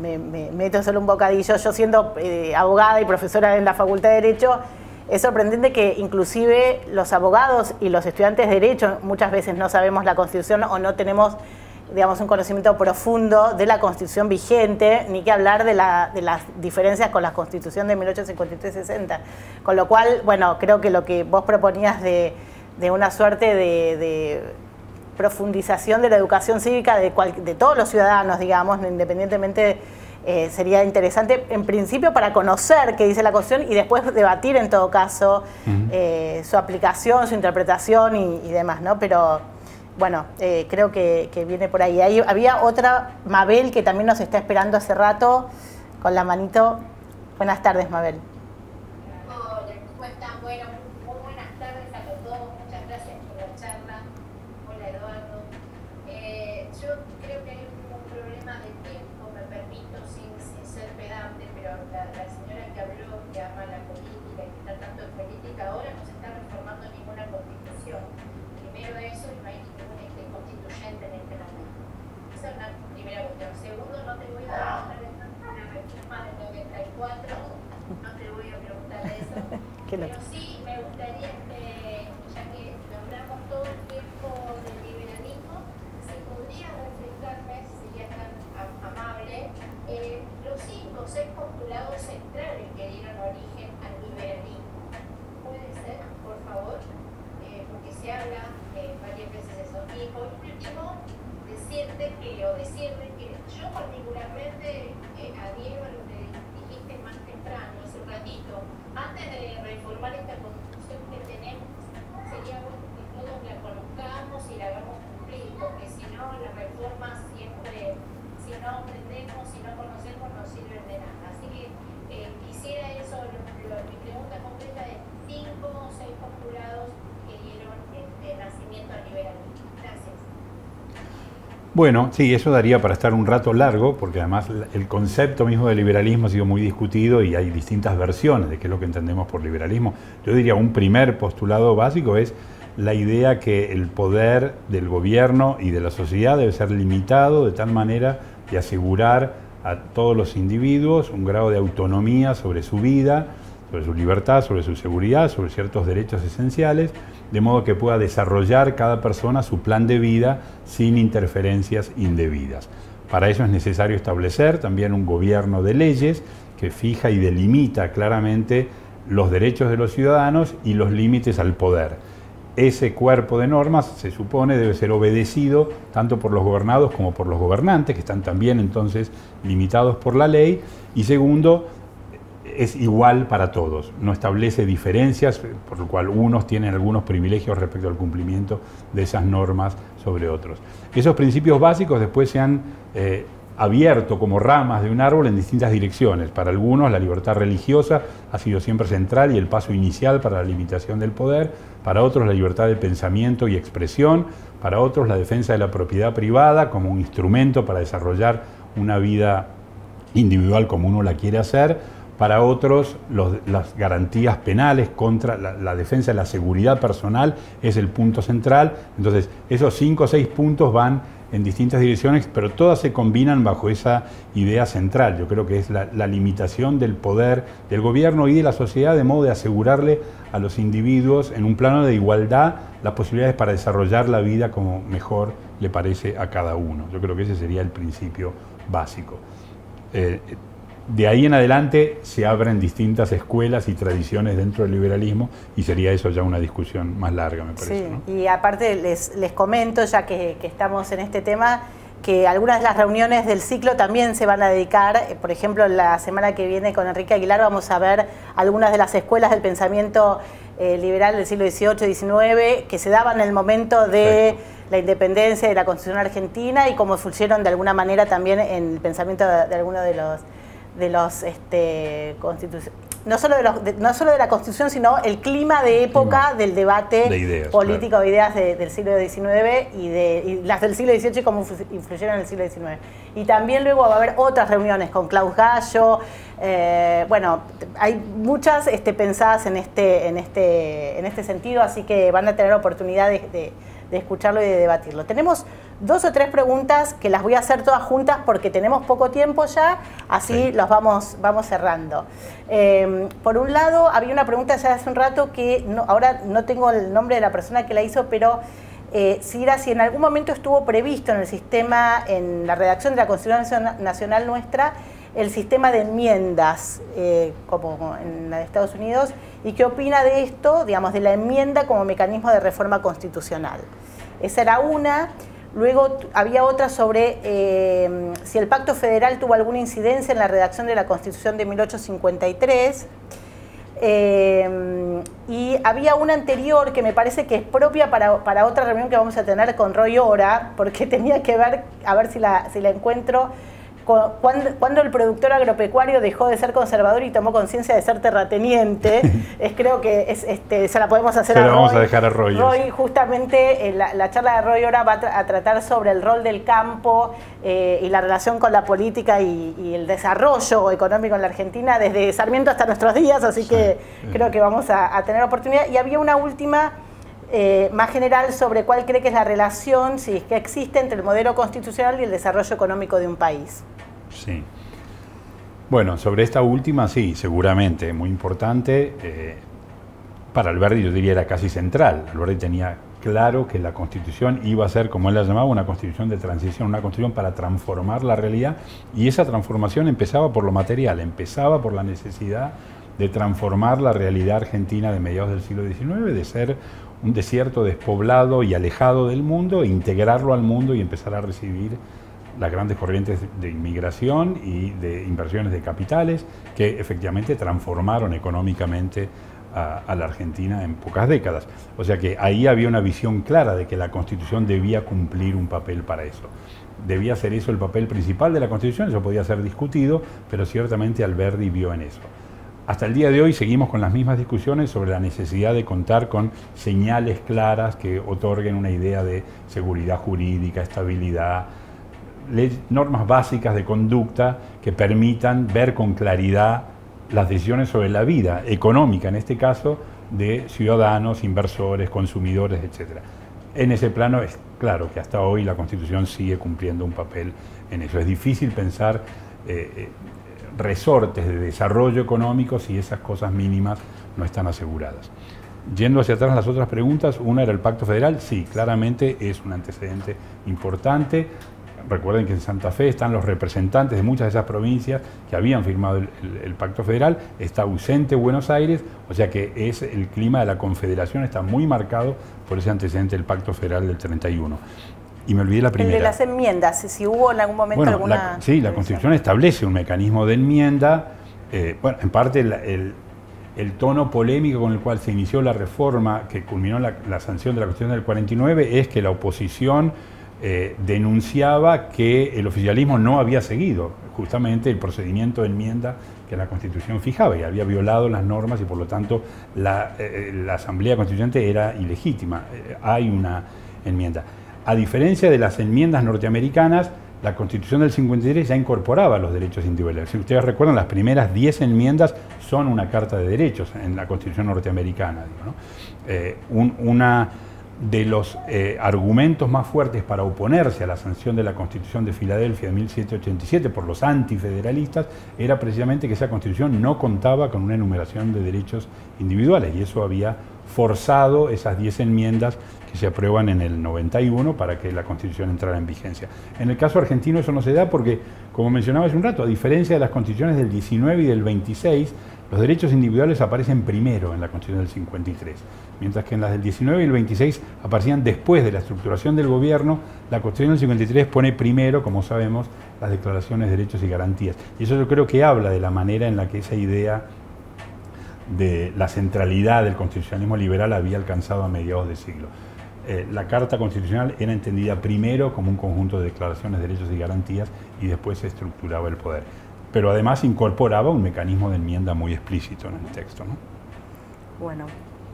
me meto solo un bocadillo. Yo siendo abogada y profesora en la Facultad de Derecho, es sorprendente que inclusive los abogados y los estudiantes de Derecho muchas veces no sabemos la Constitución o no tenemos, digamos, un conocimiento profundo de la Constitución vigente, ni que hablar de las diferencias con la Constitución de 1853-60. Con lo cual, bueno, creo que lo que vos proponías de una suerte de profundización de la educación cívica de todos los ciudadanos, digamos, independientemente, sería interesante, en principio, para conocer qué dice la Constitución y después debatir, en todo caso, su aplicación, su interpretación y demás, ¿no? Pero, bueno, creo que viene por ahí. Había otra, Mabel, que también nos está esperando hace rato, con la manito. Buenas tardes, Mabel. Hola, ¿cómo están? Bueno, muy buenas tardes a los dos. Muchas gracias por la charla. Hola, Eduardo. Yo creo que hay un problema de tiempo, me permito, sin ser pedante, pero la señora que habló, que ama la política y que está tanto en política ahora, no se está reformando ninguna constitución. Primero eso, y no hay ningún constituyente en este momento. Esa es una primera cuestión. Segundo, no te voy a dar la reforma del 94, no te voy a preguntar de eso, pero sí me gustaría, ya que nombramos todo el tiempo del liberalismo, si podría refrescarme, sería tan amable, los 5 o 6 postulados centrales que dieron origen al liberalismo. ¿Puede ser, por favor? Porque se habla varias veces de eso. Y por último, decirle que yo particularmente adhiero a lo que dijiste más temprano, hace un ratito. Antes de reformar esta constitución que tenemos, sería bueno que todos la conozcamos y la hagamos cumplir, porque si no, las reformas siempre, si no aprendemos, si no conocemos, no sirven de nada. Así que quisiera eso, mi pregunta completa es 5 o 6 postulados que dieron el nacimiento al liberalismo. Gracias. Bueno, sí, eso daría para estar un rato largo, porque además el concepto mismo de liberalismo ha sido muy discutido y hay distintas versiones de qué es lo que entendemos por liberalismo. Yo diría un primer postulado básico es la idea que el poder del gobierno y de la sociedad debe ser limitado de tal manera de asegurar a todos los individuos un grado de autonomía sobre su vida, sobre su libertad, sobre su seguridad, sobre ciertos derechos esenciales, de modo que pueda desarrollar cada persona su plan de vida sin interferencias indebidas. Para eso es necesario establecer también un gobierno de leyes que fija y delimita claramente los derechos de los ciudadanos y los límites al poder. Ese cuerpo de normas, se supone, debe ser obedecido tanto por los gobernados como por los gobernantes, que están también entonces limitados por la ley. Y segundo, es igual para todos, no establece diferencias, por lo cual unos tienen algunos privilegios respecto al cumplimiento de esas normas sobre otros. Esos principios básicos después se han abierto como ramas de un árbol en distintas direcciones. Para algunos la libertad religiosa ha sido siempre central y el paso inicial para la limitación del poder, para otros la libertad de pensamiento y expresión, para otros la defensa de la propiedad privada como un instrumento para desarrollar una vida individual como uno la quiere hacer, para otros las garantías penales contra la defensa de la seguridad personal es el punto central. Entonces esos 5 o 6 puntos van en distintas direcciones, pero todas se combinan bajo esa idea central. Yo creo que es la limitación del poder del gobierno y de la sociedad, de modo de asegurarle a los individuos en un plano de igualdad las posibilidades para desarrollar la vida como mejor le parece a cada uno. Yo creo que ese sería el principio básico. De ahí en adelante se abren distintas escuelas y tradiciones dentro del liberalismo y sería eso ya una discusión más larga, me parece. Sí, ¿no? Y aparte les comento, ya que estamos en este tema, que algunas de las reuniones del ciclo también se van a dedicar, por ejemplo, la semana que viene con Enrique Aguilar vamos a ver algunas de las escuelas del pensamiento liberal del siglo XVIII y XIX que se daban en el momento de la independencia de la Constitución Argentina y cómo funcionaron de alguna manera también en el pensamiento de algunos de los no solo de la Constitución, sino el clima de época del debate de ideas, político, claro, de ideas del siglo XIX y las del siglo XVIII y cómo influyeron en el siglo XIX. Y también luego va a haber otras reuniones con Klaus Gallo. Bueno, hay muchas pensadas en este sentido, así que van a tener oportunidad de escucharlo y de debatirlo. Tenemos 2 o 3 preguntas que las voy a hacer todas juntas porque tenemos poco tiempo ya, así sí, los vamos cerrando. Por un lado, había una pregunta ya hace un rato que ahora no tengo el nombre de la persona que la hizo, pero si en algún momento estuvo previsto en el sistema, en la redacción de la Constitución Nacional nuestra, el sistema de enmiendas, como en la de Estados Unidos, y qué opina de esto, digamos, de la enmienda como mecanismo de reforma constitucional. Esa era una. Luego había otra sobre si el Pacto Federal tuvo alguna incidencia en la redacción de la Constitución de 1853. Y había una anterior que me parece que es propia para otra reunión que vamos a tener con Roy Ora, porque tenía que ver, a ver si la encuentro, cuando el productor agropecuario dejó de ser conservador y tomó conciencia de ser terrateniente. Creo que se la podemos hacer a Roy. Vamos a dejar a Roy. Roy, justamente, la charla de Roy ahora va a tratar sobre el rol del campo y la relación con la política y el desarrollo económico en la Argentina desde Sarmiento hasta nuestros días, así que creo que vamos a tener oportunidad. Y había una última más general sobre cuál cree que es la relación, si es que existe, entre el modelo constitucional y el desarrollo económico de un país. Sí. Bueno, sobre esta última, sí, seguramente, muy importante. Para Alberdi, yo diría, era casi central. Alberdi tenía claro que la Constitución iba a ser, como él la llamaba, una Constitución de transición, una Constitución para transformar la realidad, y esa transformación empezaba por lo material, empezaba por la necesidad de transformar la realidad argentina de mediados del siglo XIX, de ser un desierto despoblado y alejado del mundo, integrarlo al mundo y empezar a recibir las grandes corrientes de inmigración y de inversiones de capitales que efectivamente transformaron económicamente a la Argentina en pocas décadas. O sea que ahí había una visión clara de que la Constitución debía cumplir un papel para eso. Debía ser eso el papel principal de la Constitución, eso podía ser discutido, pero ciertamente Alberdi vio en eso. Hasta el día de hoy seguimos con las mismas discusiones sobre la necesidad de contar con señales claras que otorguen una idea de seguridad jurídica, estabilidad, normas básicas de conducta que permitan ver con claridad las decisiones sobre la vida económica, en este caso, de ciudadanos, inversores, consumidores, etc. En ese plano es claro que hasta hoy la Constitución sigue cumpliendo un papel en eso. Es difícil pensar resortes de desarrollo económico si esas cosas mínimas no están aseguradas. Yendo hacia atrás las otras preguntas, una era el Pacto Federal. Sí, claramente es un antecedente importante. Recuerden que en Santa Fe están los representantes de muchas de esas provincias que habían firmado el Pacto Federal. Está ausente Buenos Aires, o sea que el clima de la Confederación está muy marcado por ese antecedente del Pacto Federal del 31. Y me olvidé la primera. El de las enmiendas, si hubo en algún momento alguna... Sí, la Constitución establece un mecanismo de enmienda. Bueno, en parte el tono polémico con el cual se inició la reforma que culminó la sanción de la Constitución del 49 es que la oposición denunciaba que el oficialismo no había seguido justamente el procedimiento de enmienda que la Constitución fijaba y había violado las normas y por lo tanto la Asamblea Constituyente era ilegítima. Hay una enmienda. A diferencia de las enmiendas norteamericanas, la Constitución del 53 ya incorporaba los derechos individuales. Si ustedes recuerdan, las primeras 10 enmiendas son una carta de derechos en la Constitución norteamericana. Digo, ¿no? Una de los argumentos más fuertes para oponerse a la sanción de la Constitución de Filadelfia de 1787 por los antifederalistas era precisamente que esa Constitución no contaba con una enumeración de derechos individuales y eso había forzado esas 10 enmiendas que se aprueban en el 91 para que la Constitución entrara en vigencia. En el caso argentino eso no se da porque, como mencionaba hace un rato, a diferencia de las constituciones del 19 y del 26, los derechos individuales aparecen primero en la Constitución del 53, mientras que en las del 19 y el 26 aparecían después de la estructuración del gobierno. La Constitución del 53 pone primero, como sabemos, las declaraciones de derechos y garantías. Y eso yo creo que habla de la manera en la que esa idea de la centralidad del constitucionalismo liberal había alcanzado a mediados de siglo. La Carta Constitucional era entendida primero como un conjunto de declaraciones de derechos y garantías y después se estructuraba el poder. pero además incorporaba un mecanismo de enmienda muy explícito en el texto, ¿no? Bueno,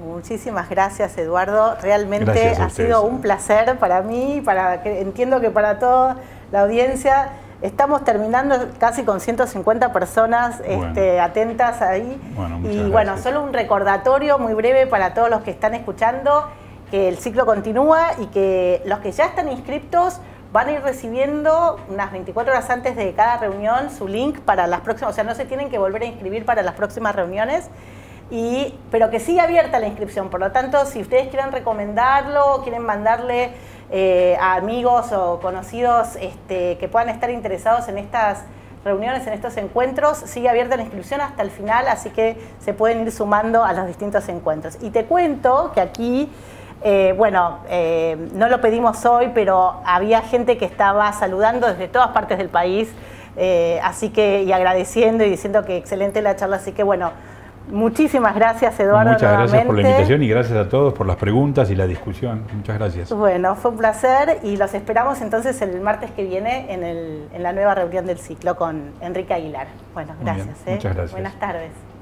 muchísimas gracias, Eduardo. Realmente Gracias a ha sido un placer para mí, entiendo que para toda la audiencia. Estamos terminando casi con 150 personas atentas ahí. Bueno, y bueno, gracias. Solo un recordatorio muy breve para todos los que están escuchando, que el ciclo continúa y que los que ya están inscriptos van a ir recibiendo unas 24 horas antes de cada reunión su link para las próximas, o sea, no se tienen que volver a inscribir para las próximas reuniones, pero que sigue abierta la inscripción. Por lo tanto, si ustedes quieren recomendarlo, quieren mandarle a amigos o conocidos que puedan estar interesados en estas reuniones, en estos encuentros, sigue abierta la inscripción hasta el final, así que se pueden ir sumando a los distintos encuentros. Y te cuento que aquí, no lo pedimos hoy, pero había gente que estaba saludando desde todas partes del país, así que, y agradeciendo y diciendo que excelente la charla, así que bueno, muchísimas gracias, Eduardo. Muchas nuevamente. gracias por la invitación y gracias a todos por las preguntas y la discusión. Muchas gracias. Bueno, fue un placer y los esperamos entonces el martes que viene en la nueva reunión del ciclo con Enrique Aguilar. Bueno, gracias. Muchas gracias. Buenas tardes.